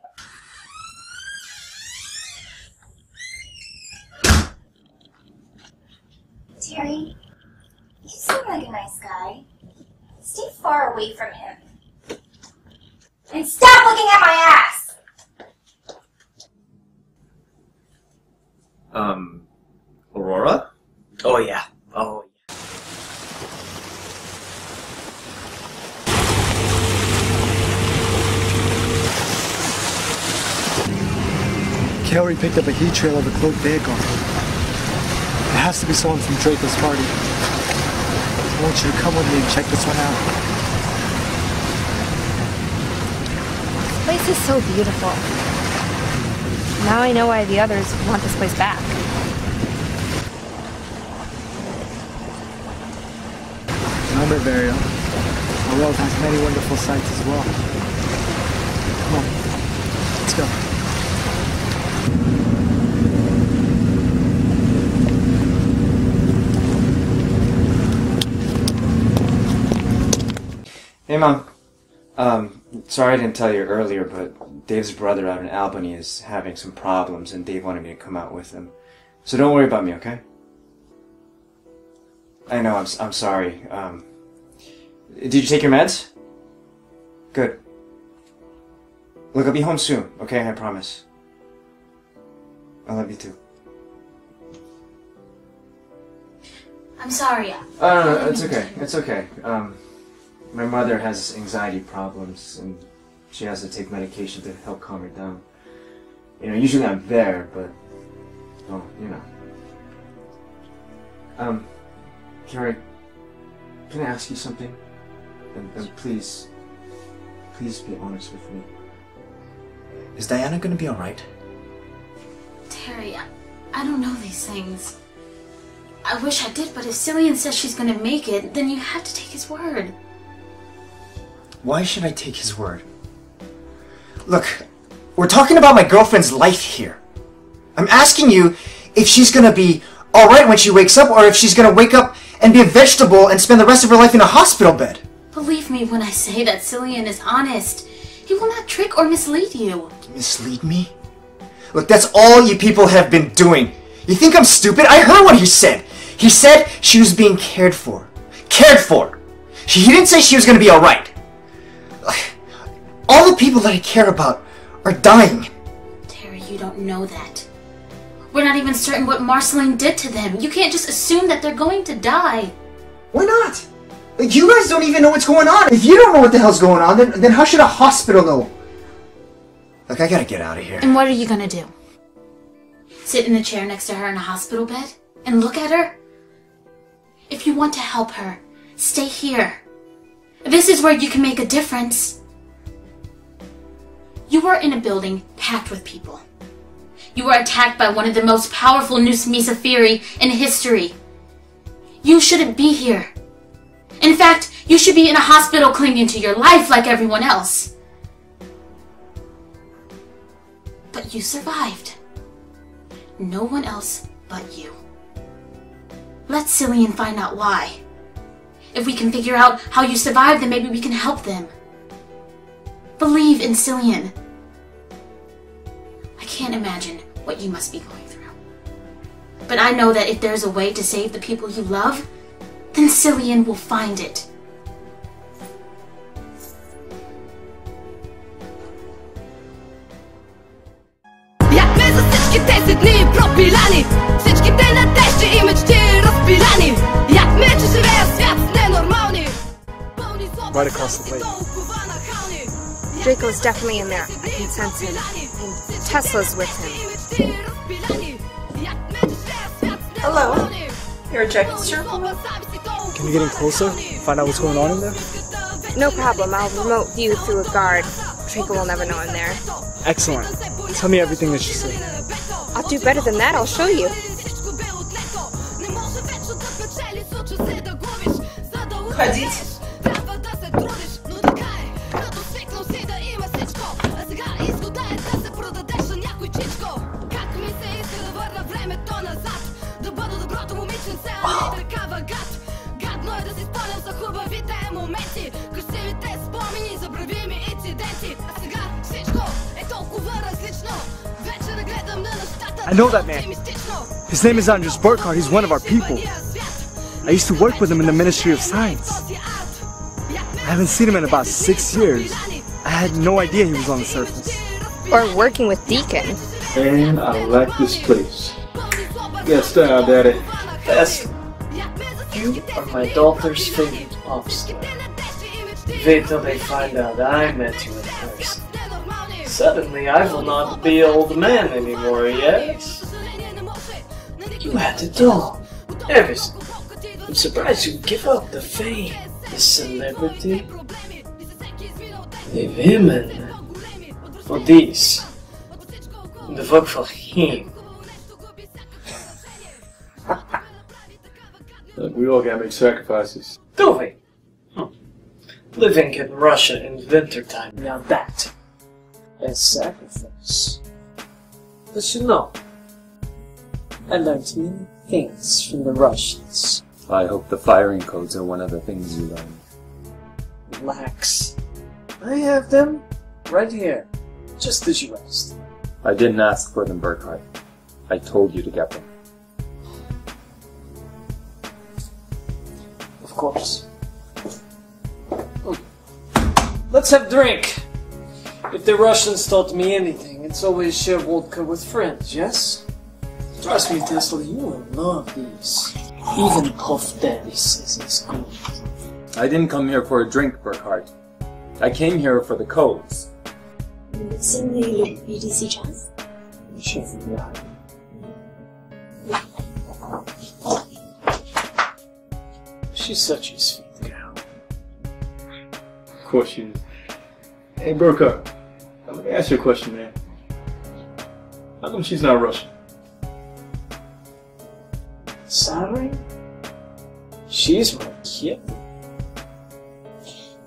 Terry, you seem like a nice guy. Stay far away from him. And stop looking at my ass! Aurora? Oh yeah. Oh yeah. Kaori picked up a heat trail of a cloaked vehicle. It has to be someone from Draco's party. I want you to come with me and check this one out. This place is so beautiful. Now I know why the others want this place back. Remember, Variel, our world has many wonderful sights as well. Come on, let's go. Hey, Mom. Sorry I didn't tell you earlier, but Dave's brother out in Albany is having some problems, and Dave wanted me to come out with him. So don't worry about me, okay? I know, I'm sorry. Did you take your meds? Good. Look, I'll be home soon, okay? I promise. I love you too. I'm sorry. No, it's okay. It's okay. My mother has anxiety problems, and she has to take medication to help calm her down. Usually I'm there, but, well, Carrie, can I ask you something? And please be honest with me. Is Diana gonna be alright? Terry, I don't know these things. I wish I did, but if Cillian says she's gonna make it, then you have to take his word. Why should I take his word? Look, we're talking about my girlfriend's life here. I'm asking you if she's gonna be alright when she wakes up, or if she's gonna wake up and be a vegetable and spend the rest of her life in a hospital bed. Believe me when I say that Cillian is honest. He will not trick or mislead you. Mislead me? Look, that's all you people have been doing. You think I'm stupid? I heard what he said. He said she was being cared for. Cared for! He didn't say she was gonna be alright. All the people that I care about are dying. Terry, you don't know that. We're not even certain what Marceline did to them. You can't just assume that they're going to die. Why not? Like, you guys don't even know what's going on. If you don't know what the hell's going on, then how should a hospital know? Look, I gotta get out of here. And what are you gonna do? Sit in the chair next to her in a hospital bed? And look at her? If you want to help her, stay here. This is where you can make a difference. You were in a building packed with people. You were attacked by one of the most powerful Nus Misafiri in history. You shouldn't be here. In fact, you should be in a hospital clinging to your life like everyone else. But you survived. No one else but you. Let Cillian find out why. If we can figure out how you survived, then maybe we can help them. Believe in Cillian. I can't imagine what you must be going through. But I know that if there's a way to save the people you love, then Cillian will find it. Right across the lake. Draco's definitely in there. I can sense him. And Tesla's with him. Hello. Your ejected circle? Can you get in closer? Find out what's going on in there? No problem. I'll remote view through a guard. Draco will never know I'm there. Excellent. Tell me everything that you see. I'll do better than that. I'll show you. Ходить. I know that man. His name is Andres Burkhardt. He's one of our people. I used to work with him in the Ministry of Science. I haven't seen him in about 6 years. I had no idea he was on the surface. Or working with Deacon. And I like this place. Yes, Daddy. Yes. You are my daughter's favorite pop star. Wait till they find out I met you in person. Suddenly I will not be old man anymore, yes? You had it all. Everything. I'm surprised you give up the fame, the celebrity, the women, for this. The work for him. Look, we all gotta make sacrifices. Do we? Living in Russia in wintertime, now that is sacrifice. But you know, I learned many things from the Russians. I hope the firing codes are one of the things you learn. Relax. I have them right here, just as you asked. I didn't ask for them, Burkhardt. I told you to get them. Of course. Let's have a drink. If the Russians taught me anything, it's always share vodka with friends, yes? Trust me, Tesla, you will love these. Even Puff Daddy says it's good. I didn't come here for a drink, Burkhardt. I came here for the codes. She's such a sweet girl. Of course she is. Hey, Burkhardt, let me ask you a question, man. How come she's not Russian? Sorry? She's my kid.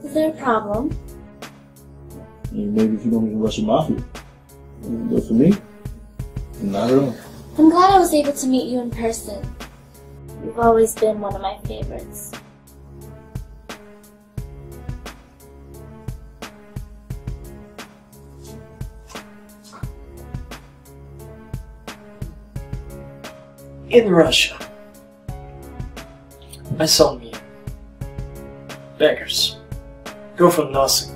Is there a problem? Maybe if you don't mean Russian mafia. But for me, not at all. I'm glad I was able to meet you in person. You've always been one of my favorites. In Russia, I saw me. Beggars go from nothing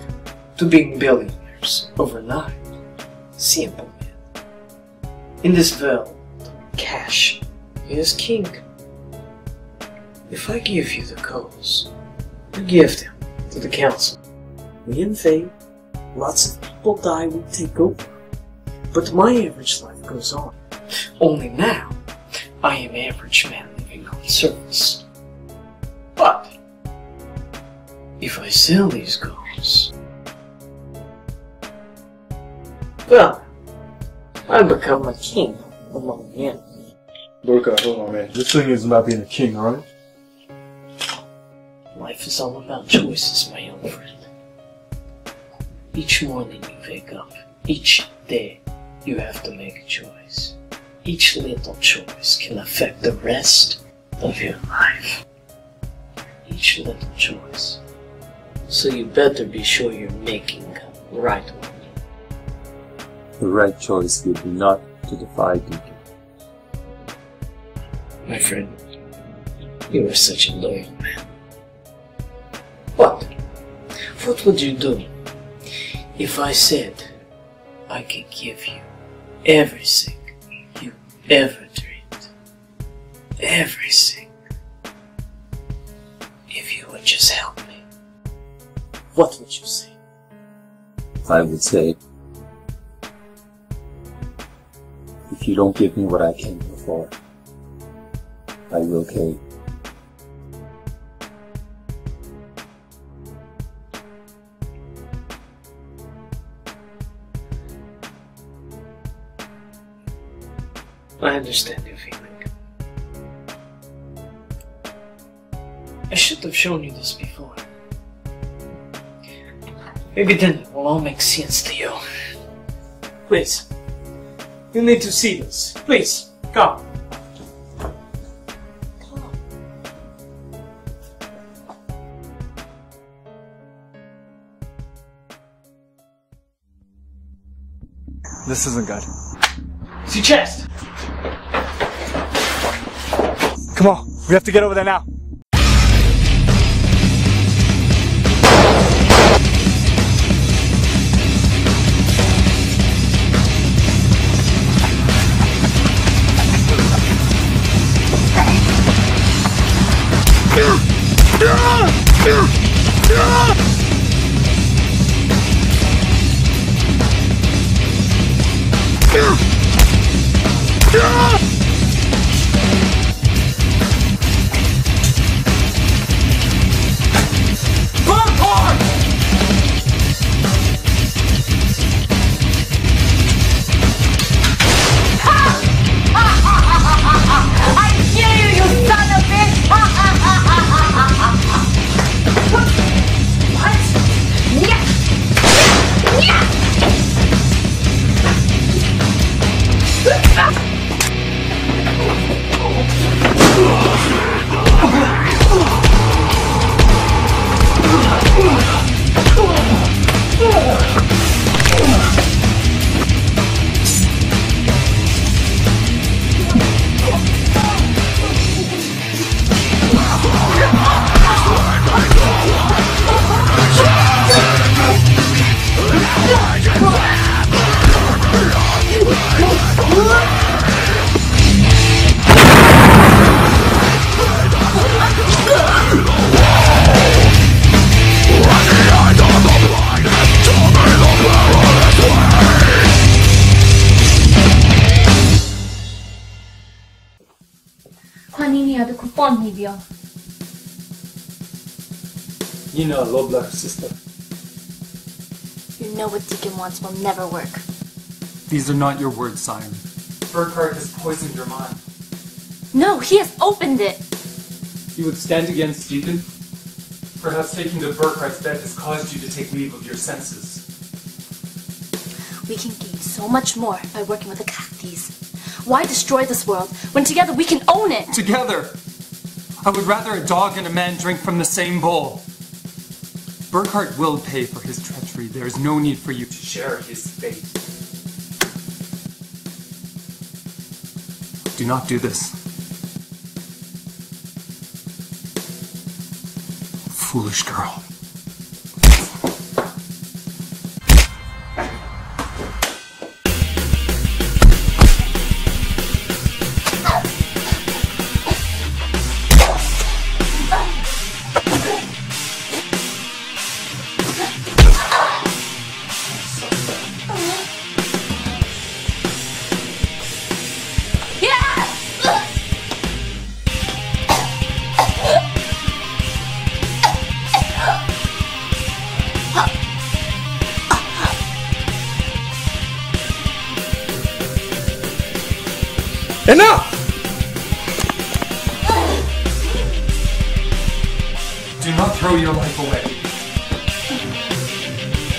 to being billionaires overnight. Simple man. In this world, cash is king. If I give you the codes, you give them to the council. We invade, lots of people die, we take over. But my average life goes on. Only now, I am average man living on service. But, if I sell these goals, well, I become a king among men. Burka, hold on, man. This thing is about being a king, alright? Life is all about choices, my young friend. Each morning you wake up, each day you have to make a choice. Each little choice can affect the rest of your life. Each little choice. So you better be sure you're making the right one. The right choice would be not to defy duty. My friend, you are such a loyal man. What would you do if I said I could give you everything you ever dreamed? Everything. If you would just help me. What would you say? I would say, if you don't give me what I came here for, I will kill you. I understand your feeling. I should have shown you this before. Maybe then it will all make sense to you. Please. You need to see this. Please, come. This isn't good. See chest! Come on, we have to get over there now. You know I love like a sister. You know what Deacon wants will never work. These are not your words, Siren. Burkhardt has poisoned your mind. No, he has opened it. You would stand against Stephen? Perhaps taking the Burkhardt's bet has caused you to take leave of your senses. We can gain so much more by working with the Cacties. Why destroy this world when together we can own it? Together! I would rather a dog and a man drink from the same bowl. Burkhardt will pay for his treachery. There is no need for you to share his fate. Do not do this. Foolish girl. Enough! Do not throw your life away.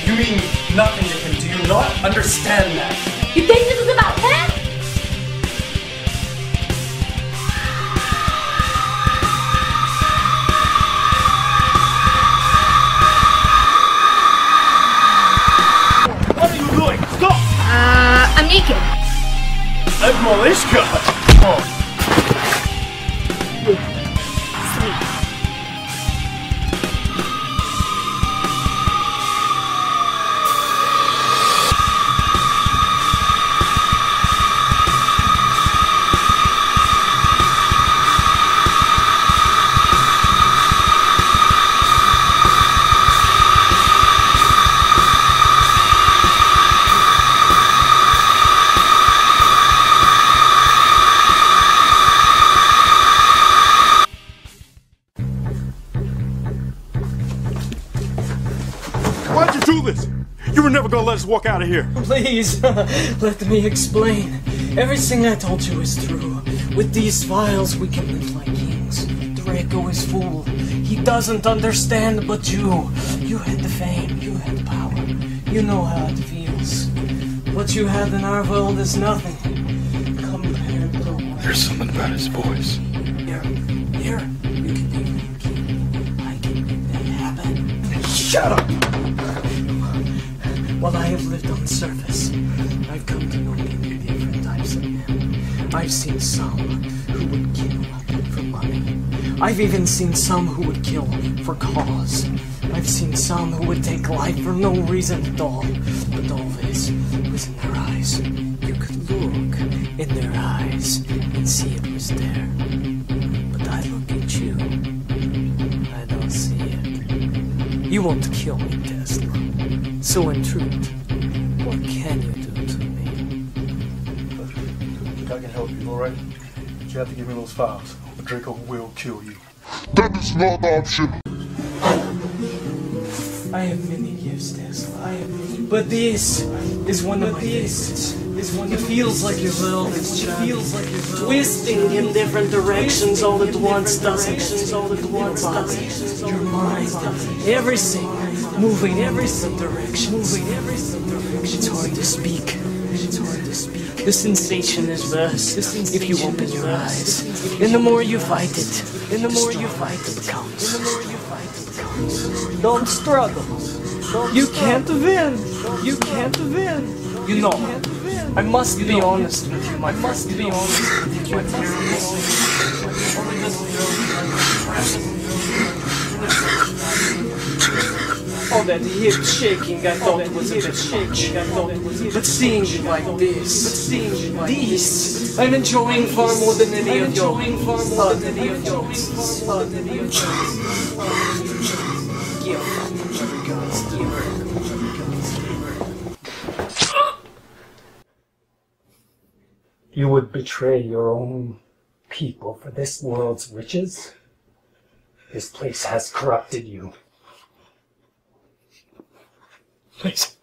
You mean nothing to him. Do you not understand that? You think this is about him? What are you doing? Stop! I'm naked. That's Malishka! Sleep. Why'd you do this? You were never gonna let us walk out of here. Please, let me explain. Everything I told you is true. With these files, we can live like kings. Draco is fool. He doesn't understand, but you. You had the fame, you had the power. You know how it feels. What you had in our world is nothing compared to what. There's something about his voice. Here, you can be my king. I can make that happen. Shut up! While I have lived on the surface, I've come to know many different types of men. I've seen some who would kill for money. I've even seen some who would kill for cause. I've seen some who would take life for no reason at all. But all this was in their eyes. You could look in their eyes and see it was there. But I look at you. I don't see it. You want to kill me, Tesla. So in truth, what can you do to me? I can help you, alright? But you have to give me those files, or Draco will kill you. That is not an option. I have many gifts, Tesla. I have many. But this is one of my favorites. It feels like your world is twisting in different directions all at once, doesn't it? Your mind, everything, moving in different directions. It's hard to speak. The sensation is worse if you open your eyes. And the more you fight it, the becomes. Don't struggle. You can't win. You know, I must be honest with you. All that hip shaking, I thought it was a bit much. But seeing you like this, I'm enjoying far more than any of your. You would betray your own people for this world's riches? This place has corrupted you. Please.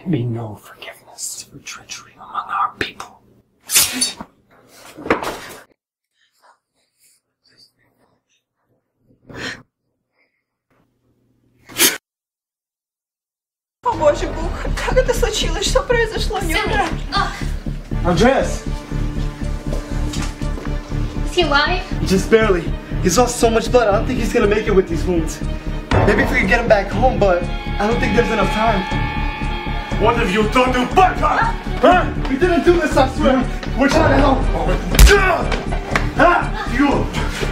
can be no forgiveness for treachery among our people. О боже, Бук, как это случилось? Что произошло? Не умер? Andreas! Is he alive? Just barely. He's lost so much blood, I don't think he's gonna make it with these wounds. Maybe if we could get him back home, but I don't think there's enough time. What have you done to Burkhart? Huh? We didn't do this, I swear. We're trying to help. Huh?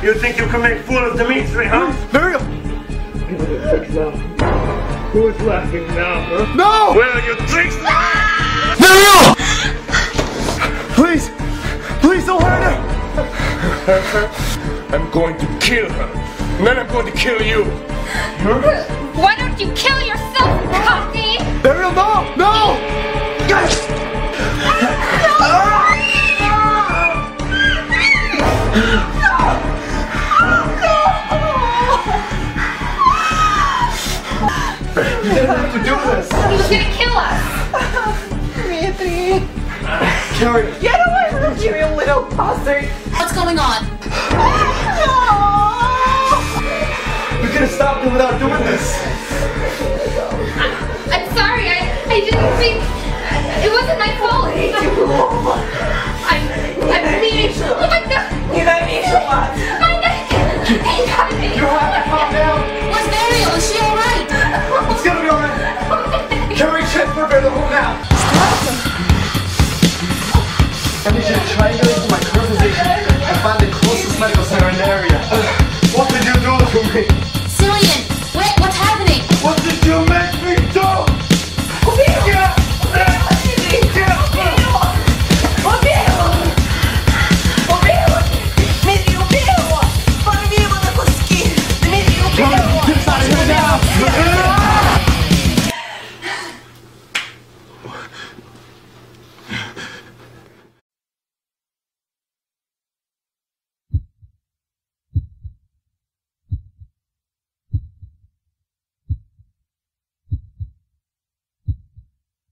You think you can make fool of Dimitri, huh? Miriam! Who's laughing now, huh? No! Well, you tricks! Miriam! Please! Please don't hurt her! Hurt her? I'm going to kill her. And then I'm going to kill you. Why don't you kill yourself, Coffee? Miriam, no! No! Guys! You didn't have to do this! He was gonna kill us! Dmitri! Carrie! Get away from you, you little bastard! What's going on? We could have stopped him without doing this! I'm sorry, I didn't think... It wasn't my fault! I'm bleeding. Oh my god! You don't need to watch! You have to calm down! Where's Ariel? Is she alright? It's gonna be alright! Carrie, transfer her to home now! I need you to triangulate to my current position and find the closest medical center in the area. What did you do to me? Cillian, wait, what's happening? What did you make me do?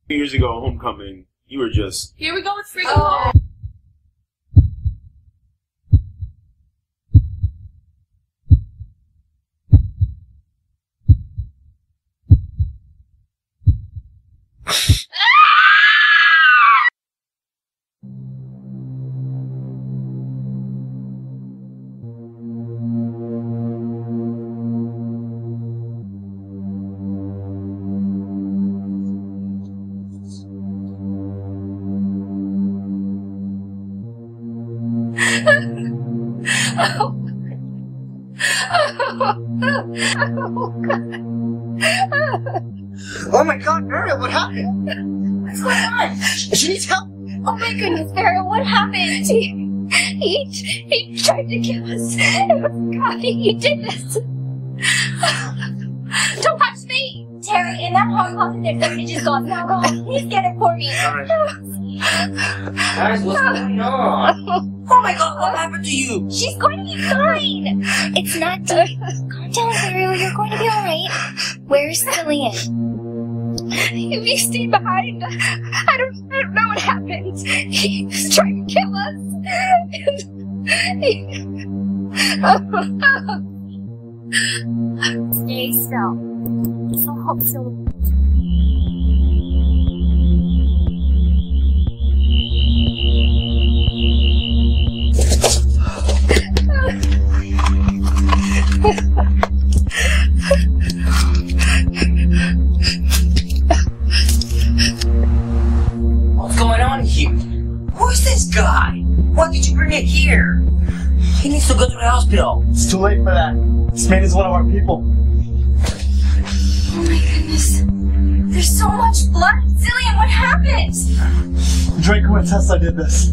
Years ago, homecoming, you were just... Here we go with freaking home. Oh my god, Ariel, what happened? What's going on? She needs help. Oh my goodness, Ariel, what happened? He tried to kill us. God, he did this. Don't touch me! Terry, in that hot coffin there's somebody just got now gone. Please get it for me. Guys, what's going on? Oh my god, what happened to you? She's going to be fine. It's not deep. Calm down, Ariel, you're going to be alright. Where's Cillian? If you stay behind, I don't know what happened. He was trying to kill us. Stay still. I'll help Cillian. What's going on here? Who is this guy? Why did you bring it here? He needs to go to the hospital. It's too late for that. This man is one of our people. Oh my goodness. There's so much blood. Cillian, what happened? Draco and Tessa did this.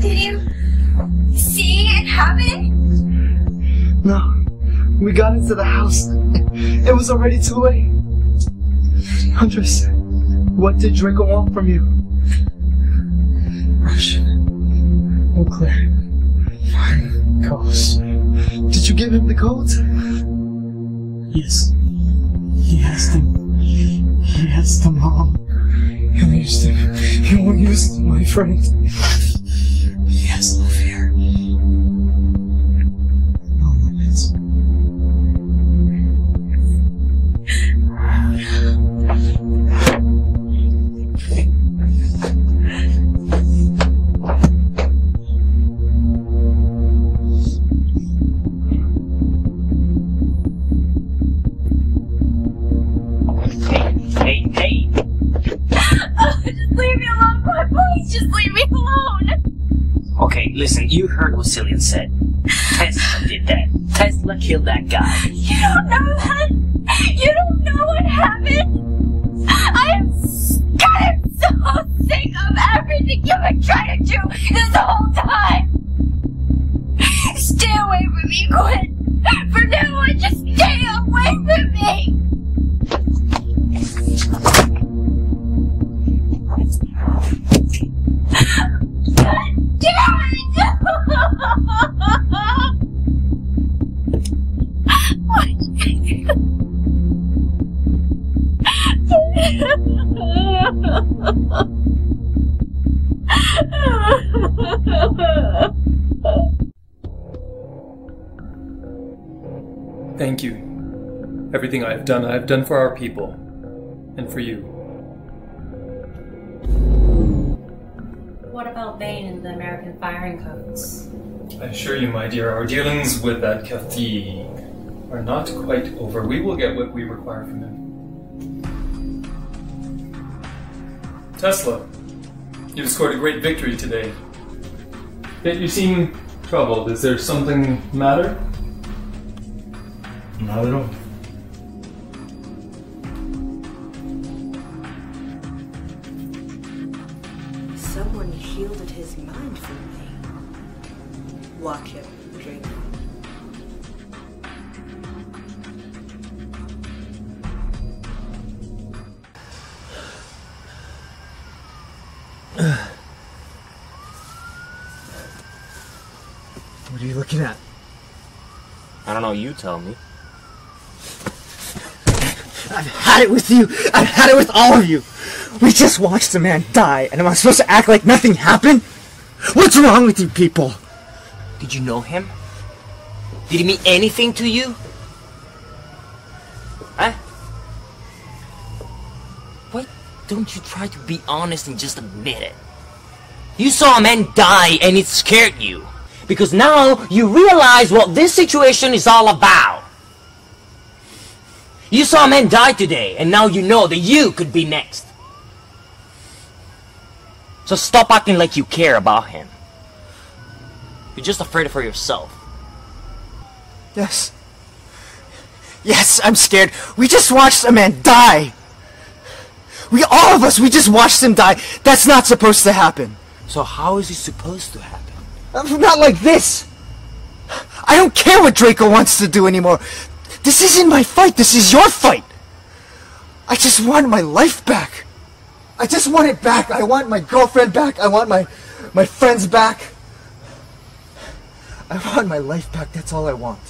Did you see it happen? No. We got into the house. It was already too late. Andres, what did Draco want from you? Russian. All clear. Fine. Codes. Did you give him the codes? Yes. He has them. He has them, Mom. He'll use them. He won't use them, my friend. He has no fear. No limits. Hey. Just leave me alone, God, please, just leave me alone. Okay, listen, you heard what Cillian said. Tesla did that. Tesla killed that guy. You don't know that. You don't know what happened. I'm so sick of everything you've been trying to do this whole time. Stay away from me, Quinn. For now on, just stay away from me. God damn it! Thank you. Everything I have done for our people. And for you. What about Bane and the American firing codes? I assure you, my dear, our dealings with that Kathi are not quite over. We will get what we require from him. Tesla, you've scored a great victory today. Yet you seem troubled. Is there something matter? Not at all. Someone shielded his mind from me. Watch him, Draco. What are you looking at? I don't know, you tell me. I've had it with you! I've had it with all of you! We just watched a man die, and am I supposed to act like nothing happened? What's wrong with you people? Did you know him? Did he mean anything to you? Huh? Why don't you try to be honest and just admit it? You saw a man die and it scared you. Because now you realize what this situation is all about. You saw a man die today, and now you know that you could be next. So stop acting like you care about him. You're just afraid for yourself. Yes. Yes, I'm scared. We just watched a man die. All of us, we just watched him die. That's not supposed to happen. So how is it supposed to happen? Not like this. I don't care what Draco wants to do anymore. This isn't my fight. This is your fight. I just want my life back. I just want it back. I want my girlfriend back. I want my friends back. I want my life back. That's all I want.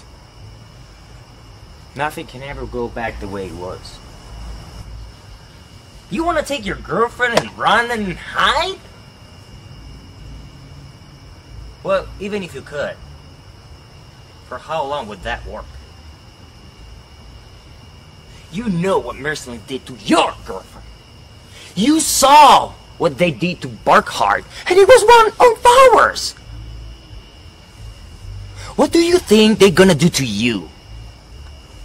Nothing can ever go back the way it was. You want to take your girlfriend and run and hide? Well, even if you could, for how long would that work? You know what Mercenary did to your girlfriend. You saw what they did to Burkhardt, and it was 1 of ours. What do you think they're gonna do to you?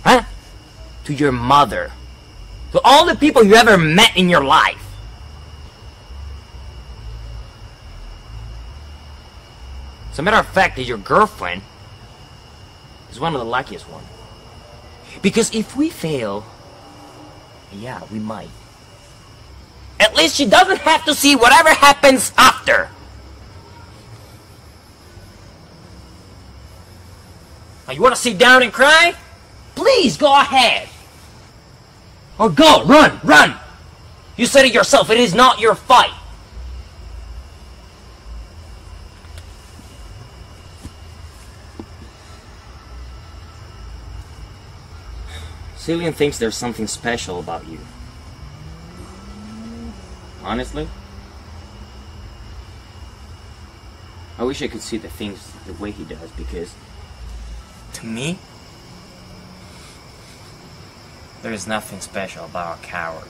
Huh? To your mother. To all the people you ever met in your life. As a matter of fact, that your girlfriend is one of the luckiest ones. Because if we fail, yeah, we might. At least she doesn't have to see whatever happens after. Now, you want to sit down and cry? Please, go ahead. Or go, run! You said it yourself, it is not your fight. Cillian thinks there's something special about you. Honestly, I wish I could see the things the way he does, because to me, there is nothing special about a coward.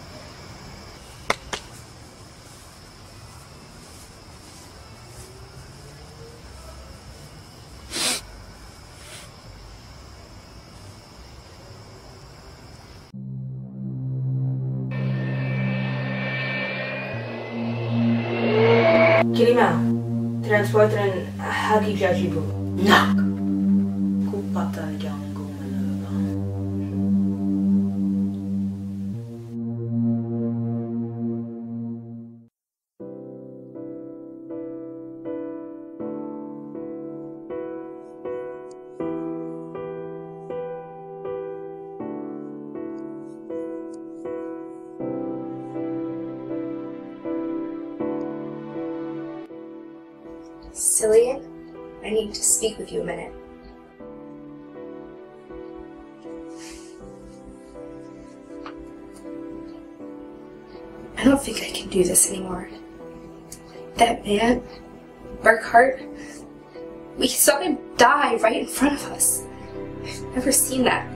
Kilima, transporteren haki jajibu. Nak. Kupata yang Cillian, I need to speak with you a minute. I don't think I can do this anymore. That man, Burkhart, we saw him die right in front of us. I've never seen that.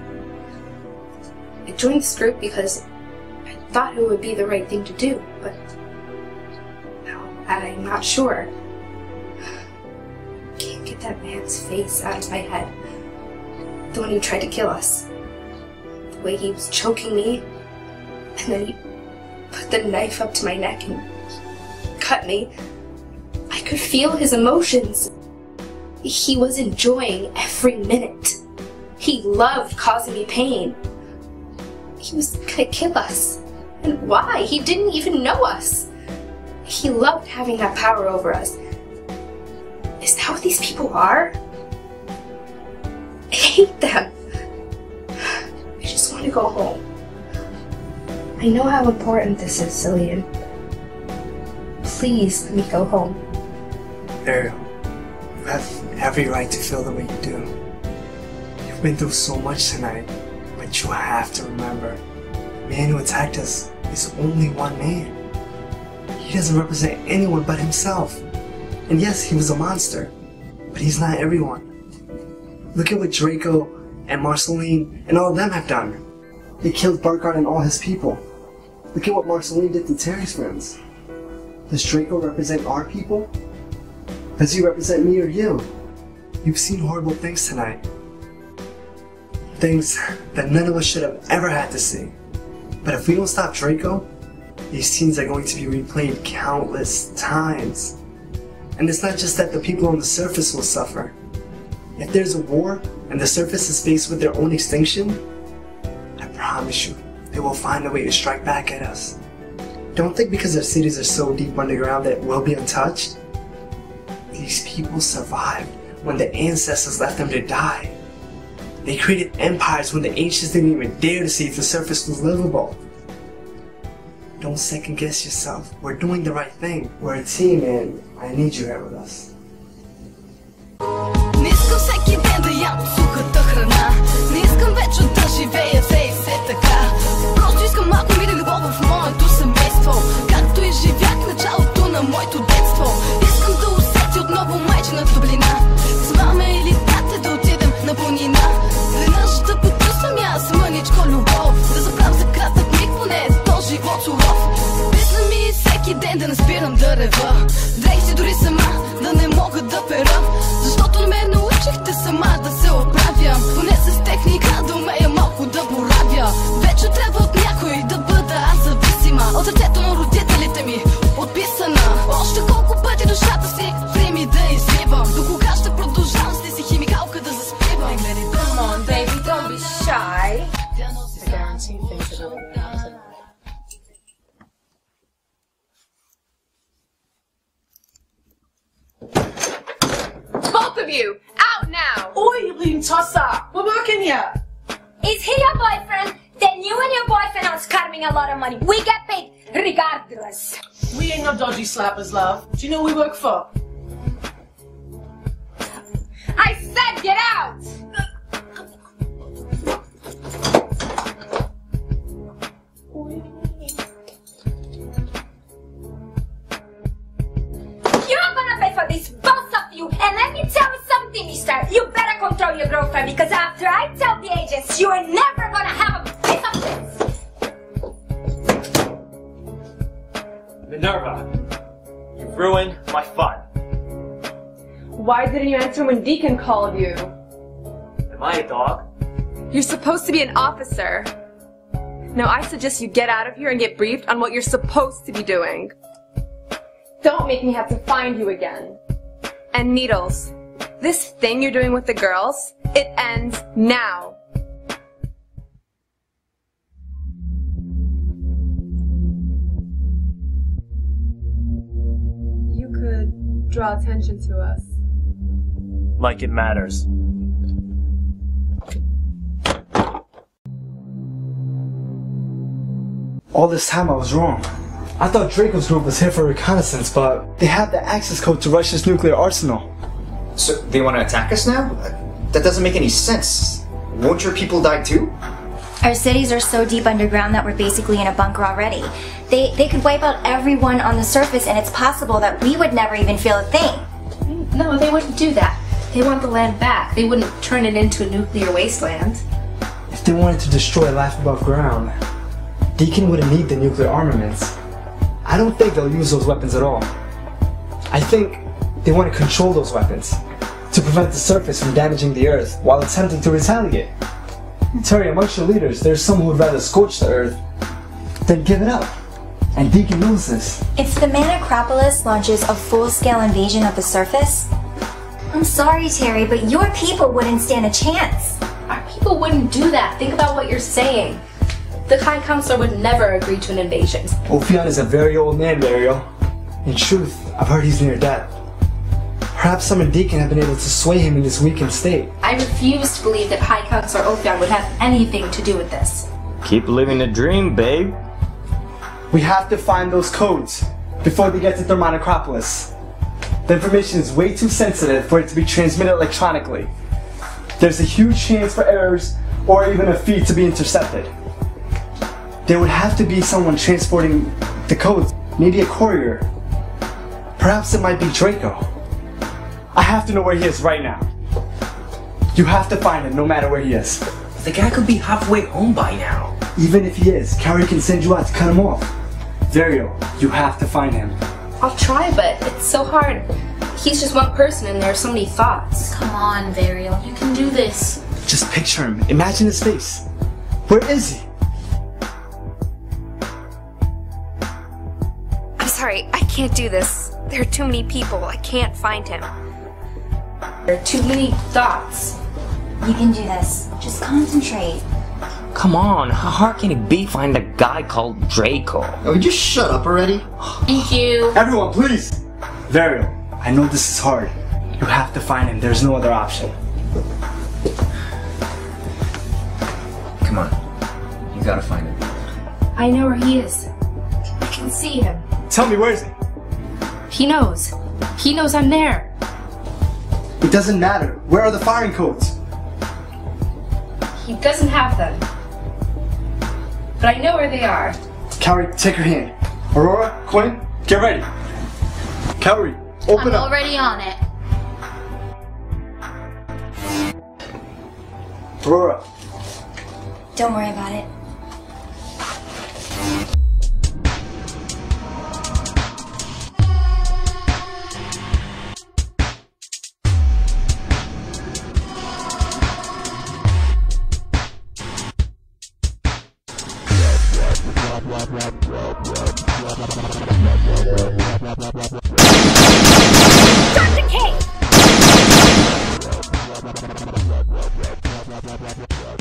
I joined this group because I thought it would be the right thing to do, but now I'm not sure. I can't get that man's face out of my head. The one who tried to kill us. The way he was choking me, and then he put the knife up to my neck and cut me. I could feel his emotions. He was enjoying every minute. He loved causing me pain. He was gonna kill us. And why? He didn't even know us. He loved having that power over us. Is that what these people are? I hate them. I just want to go home. I know how important this is, Cillian. Please let me go home. Ariel, you have every right to feel the way you do. You've been through so much tonight, but you have to remember, the man who attacked us is only one man. He doesn't represent anyone but himself. And yes, he was a monster, but he's not everyone. Look at what Draco and Marceline and all of them have done. They killed Burkhart and all his people. Look at what Marceline did to Terry's friends. Does Draco represent our people? Does he represent me or you? You've seen horrible things tonight. Things that none of us should have ever had to see. But if we don't stop Draco, these scenes are going to be replayed countless times. And it's not just that the people on the surface will suffer. If there's a war and the surface is faced with their own extinction, I promise you, they will find a way to strike back at us. Don't think because their cities are so deep underground that we'll be untouched. These people survived when the ancestors left them to die. They created empires when the ancients didn't even dare to see if the surface was livable. Don't second guess yourself. We're doing the right thing. We're a team and I need you here with us. Не искам всеки ден да ям сухата храна. Не искам вечно да живея все така. Просто искам малко мир и любов в моето семейство, както и живях в началото на моето детство. Искам да усети отново майчина топлина. С мама или тате да отидем на планина. Веднъж да почувствам аз мъничко любов. Да забравям за кратък миг поне този живот суров. Писна ми всеки ден да не спирам да рева. Дрейх си дори сама да не мога да пера. Защото не ме научихте сама да се оправям. Поне с техника да умея малко да боравя. Вече трябва от някой да бъда аз зависима. От ръцето на родителите ми отписана. Още колко пъти душата си прими да изливам. До кога ще продължавам с си химикалка да заспивам? Come on, baby, don't be shy. I guarantee things are going to happen. Both of you, out now! Oi, you bleeding tosser! We're working here! Is he your boyfriend? Then you and your boyfriend are scamming a lot of money. We get paid regardless. We ain't no dodgy slappers, love. Do you know who we work for? I said get out! your girlfriend because after I tell the agents, you are never gonna have a piece of this! Minerva, you've ruined my fun. Why didn't you answer when Deacon called you? Am I a dog? You're supposed to be an officer. Now I suggest you get out of here and get briefed on what you're supposed to be doing. Don't make me have to find you again. And Needles, this thing you're doing with the girls, it ends now. You could draw attention to us. Like it matters. All this time I was wrong. I thought Draco's group was here for reconnaissance, but they have the access code to Russia's nuclear arsenal. So they want to attack us now? That doesn't make any sense. Won't your people die too? Our cities are so deep underground that we're basically in a bunker already. They could wipe out everyone on the surface, and it's possible that we would never even feel a thing. No, they wouldn't do that. They want the land back. They wouldn't turn it into a nuclear wasteland. If they wanted to destroy life above ground, Deacon wouldn't need the nuclear armaments. I don't think they'll use those weapons at all. I think they want to control those weapons to prevent the surface from damaging the Earth while attempting to retaliate. Terry, amongst your leaders, there's some who would rather scorch the Earth than give it up. And Deacon knows this. If the Manacropolis launches a full-scale invasion of the surface, I'm sorry, Terry, but your people wouldn't stand a chance. Our people wouldn't do that. Think about what you're saying. The High Counselor would never agree to an invasion. Ophion is a very old man, Burial. In truth, I've heard he's near death. Perhaps some in Deacon have been able to sway him in this weakened state. I refuse to believe that High Counselor Ophion would have anything to do with this. Keep living the dream, babe. We have to find those codes before they get to Thermonacropolis. The information is way too sensitive for it to be transmitted electronically. There's a huge chance for errors or even a feed to be intercepted. There would have to be someone transporting the codes, maybe a courier. Perhaps it might be Draco. I have to know where he is right now. You have to find him no matter where he is. The guy could be halfway home by now. Even if he is, Carrie can send you out to cut him off. Dario, you have to find him. I'll try, but it's so hard. He's just one person and there are so many thoughts. Come on, Varial. You can do this. Just picture him. Imagine his face. Where is he? I'm sorry, I can't do this. There are too many people. I can't find him. There are too many thoughts. You can do this. Just concentrate. Come on, how hard can it be find a guy called Draco? Oh, just shut up already. Thank you. Everyone, please! Varial, I know this is hard. You have to find him. There's no other option. Come on. You gotta find him. I know where he is. I can see him. Tell me, where is he? He knows. He knows I'm there. It doesn't matter. Where are the firing codes? He doesn't have them. But I know where they are. Cowrie, take her hand. Aurora, Quinn, get ready. Cowrie, open I'm up. already on it. Aurora. Don't worry about it. Dr. K!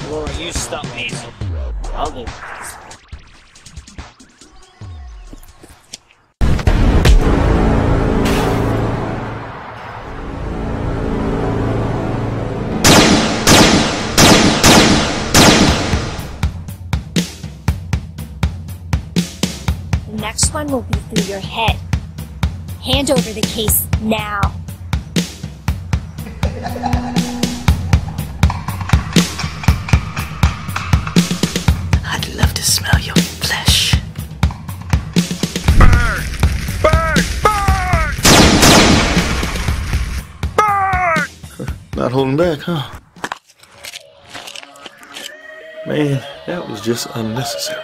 Laura, you stop me. I'll do it. The next one will be through your head. Hand over the case now. I'd love to smell your flesh. Burn! Burn! Burn! Burn! Not holding back, huh? Man, that was just unnecessary.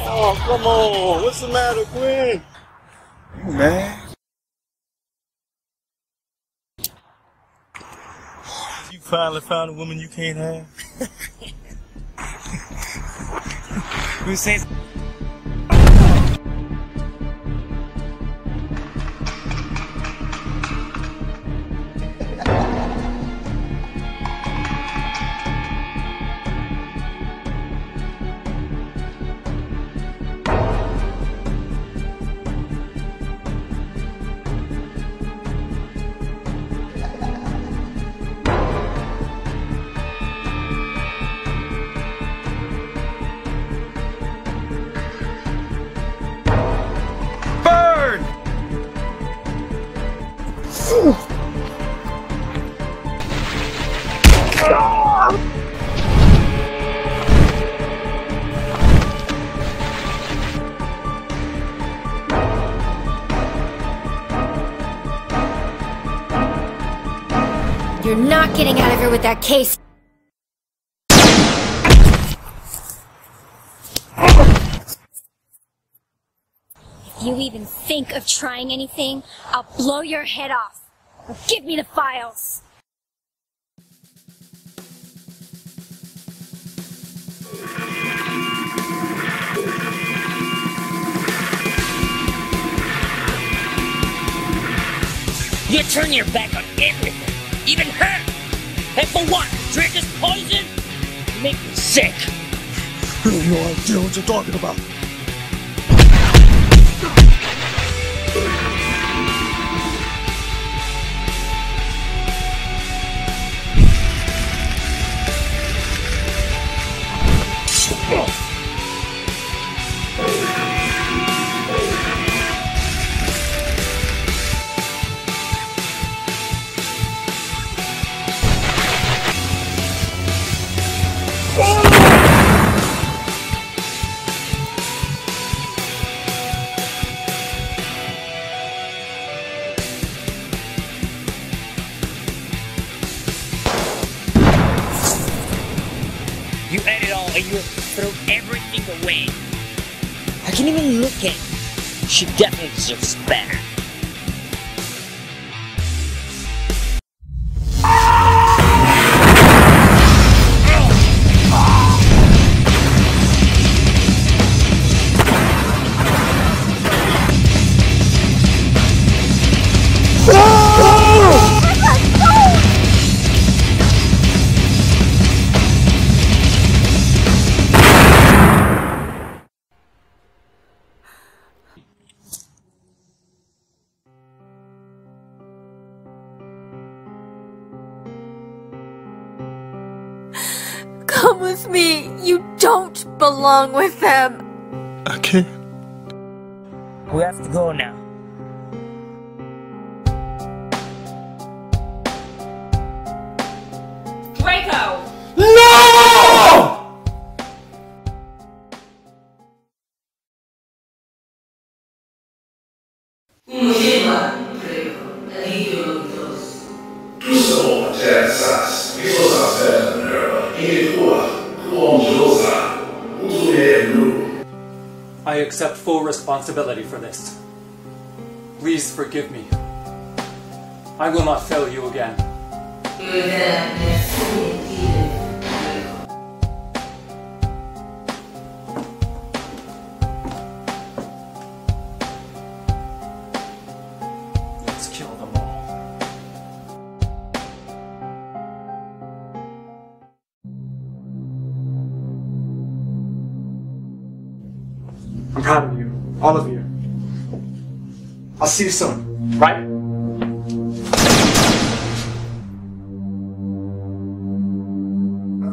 Oh, come on. What's the matter, Gwen? You mad? You finally found a woman you can't have? Who says? You're not getting out of here with that case. If you even think of trying anything, I'll blow your head off. Give me the files. You turn your back on everything, even her. And for what? Drink his poison? You make me sick. You have no idea what you're talking about. You ate it all and you throw everything away. I can't even look at her. She definitely deserves better. Come with me. You don't belong with them. I can't. We have to go now. Draco! No! I accept full responsibility for this. Please forgive me. I will not fail you again. Let's kill them all. I'm proud of you. All of you. I'll see you soon, right?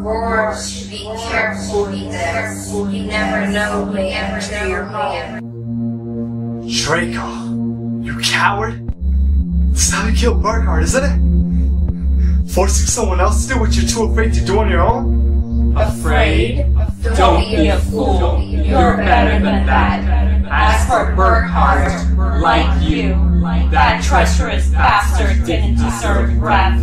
Words should be careful with this. You never know who may enter your home. Draco, you coward! This is how you kill Burkhardt, isn't it? Forcing someone else to do what you're too afraid to do on your own? Afraid? Don't be a fool. You're better than that. As for Burkhardt, like you, that treacherous bastard didn't deserve breath.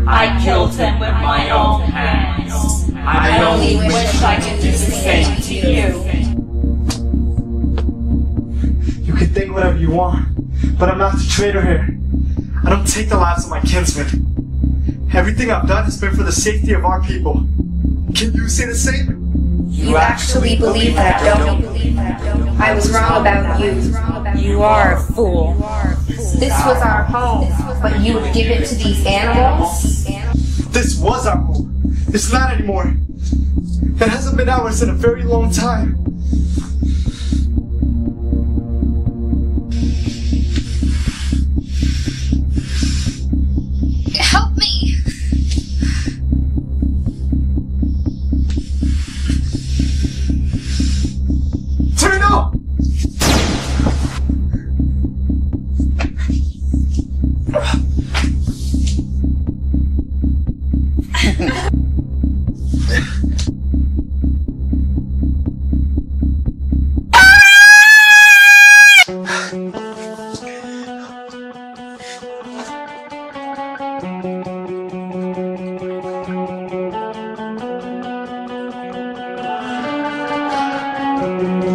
I killed him with my own hands. I only wish I could do the same to you. You can think whatever you want, but I'm not the traitor here. I don't take the lives of my kinsmen. Everything I've done has been for the safety of our people. Can you say the same? You actually believe that, don't you? I was wrong about you. You are a fool. This was our home, but you would give it to these animals? This was our home. It's not anymore. It hasn't been ours in a very long time. Help me! Turno!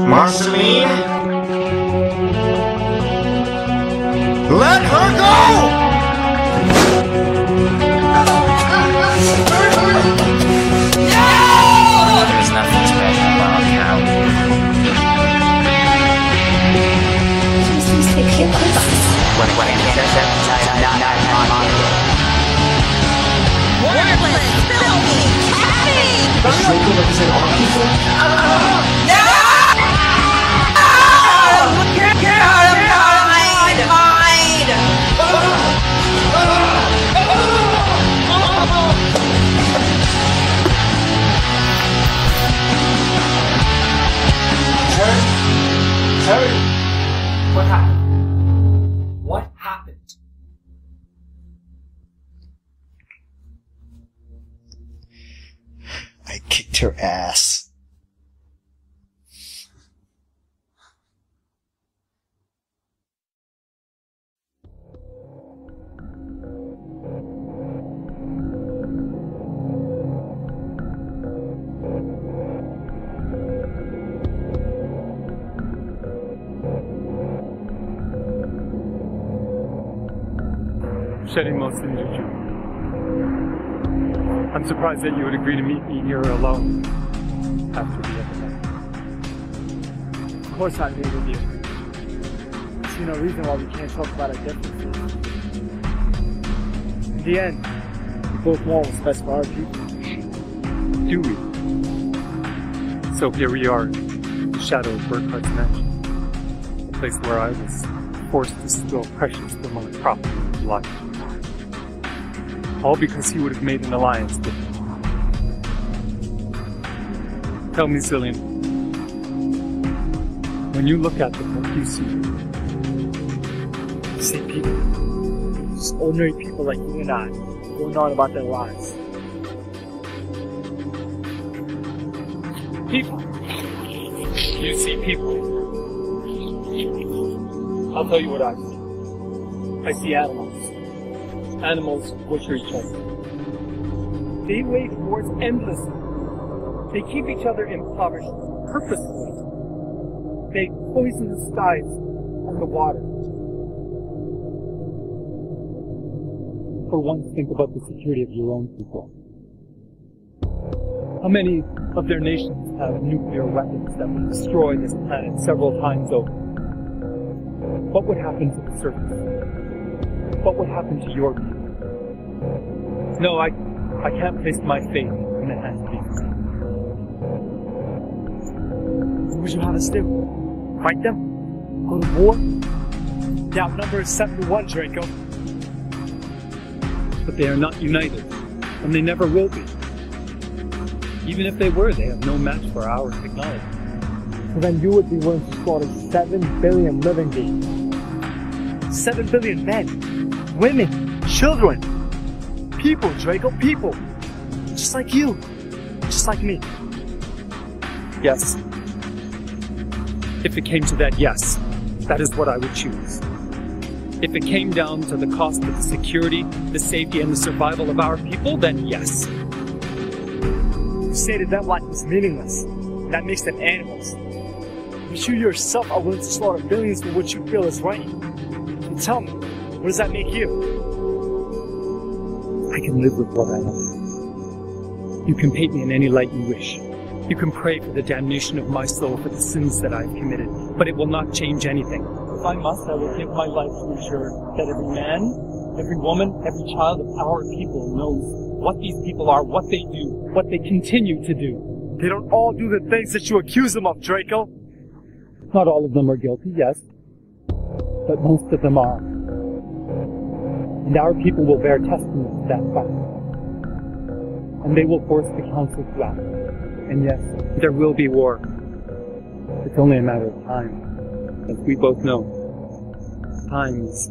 Marceline? Let her go! There's nothing special about how. When I get Worthless, filthy, Get out of here! Hide! Terry! What happened? What happened? I kicked her ass. Shedding most injured you. I'm surprised that you would agree to meet me here alone after the event. Of course I agree with you. I see no reason why we can't talk about our differences. In the end, we both want what's best for our people. Do we? So here we are, in the shadow of Burkhardt's mansion, a place where I was forced to steal precious Vermont property of life. All because he would have made an alliance with me. Tell me, Cillian, when you look at them, what do you see? You see people, just ordinary people like you and I, going on about their lives. People. You see people. I'll tell you what I see. I see animals. Animals butcher each other. They wage wars endlessly. They keep each other impoverished purposefully. They poison the skies and the water. For once, think about the security of your own people. How many of their nations have nuclear weapons that would destroy this planet several times over? What would happen to the surface? What would happen to your people? No, I can't place my faith in the hands of these men. What would you have us do? Fight them? Go to war? The outnumber is 7-1, Draco. But they are not united, and they never will be. Even if they were, they have no match for our technology. So then you would be willing to slaughter 7 billion living beings. 7 billion men. women, children. People, Draco, people. Just like you. Just like me. Yes. If it came to that, yes. That is what I would choose. If it came down to the cost of the security, the safety, and the survival of our people, then yes. You stated that life was meaningless. That makes them animals. But you yourself are willing to slaughter millions for what you feel is right. So tell me, what does that make you? I can live with what I know. You can paint me in any light you wish. You can pray for the damnation of my soul for the sins that I've committed, but it will not change anything. If I must, I will give my life to ensure that every man, every woman, every child of our people knows what these people are, what they do, what they continue to do. They don't all do the things that you accuse them of, Draco. Not all of them are guilty, yes, but most of them are. And our people will bear testament to that fact. And they will force the council to act. And yes, there will be war. It's only a matter of time. As we both know, time's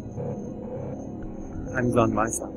on my side.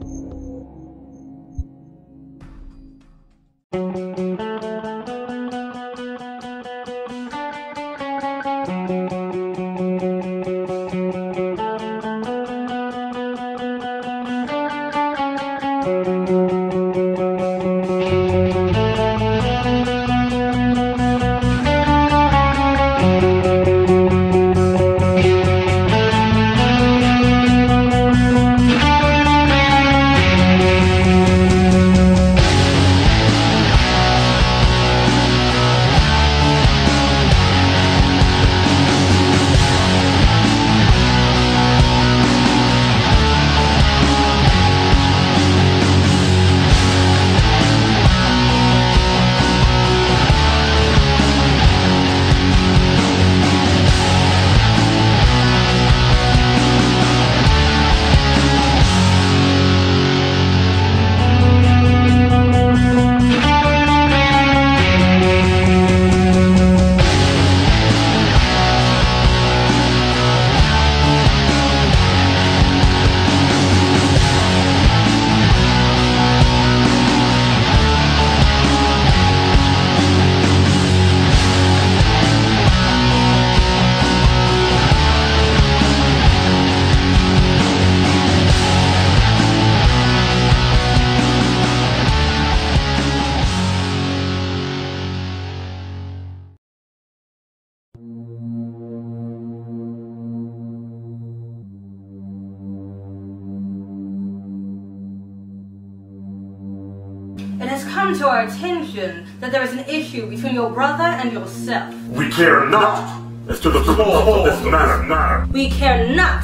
It has come to our attention that there is an issue between your brother and yourself. We care not as to the cause of this matter. We care not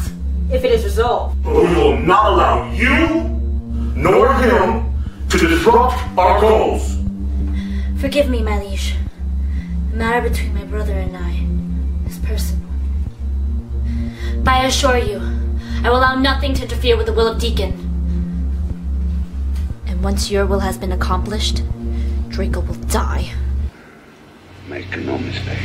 if it is resolved. But we will not allow you nor him to disrupt our goals. Forgive me, my liege. The matter between my brother and I is personal. But I assure you, I will allow nothing to interfere with the will of Deacon. And once your will has been accomplished, Draco will die. Make no mistake.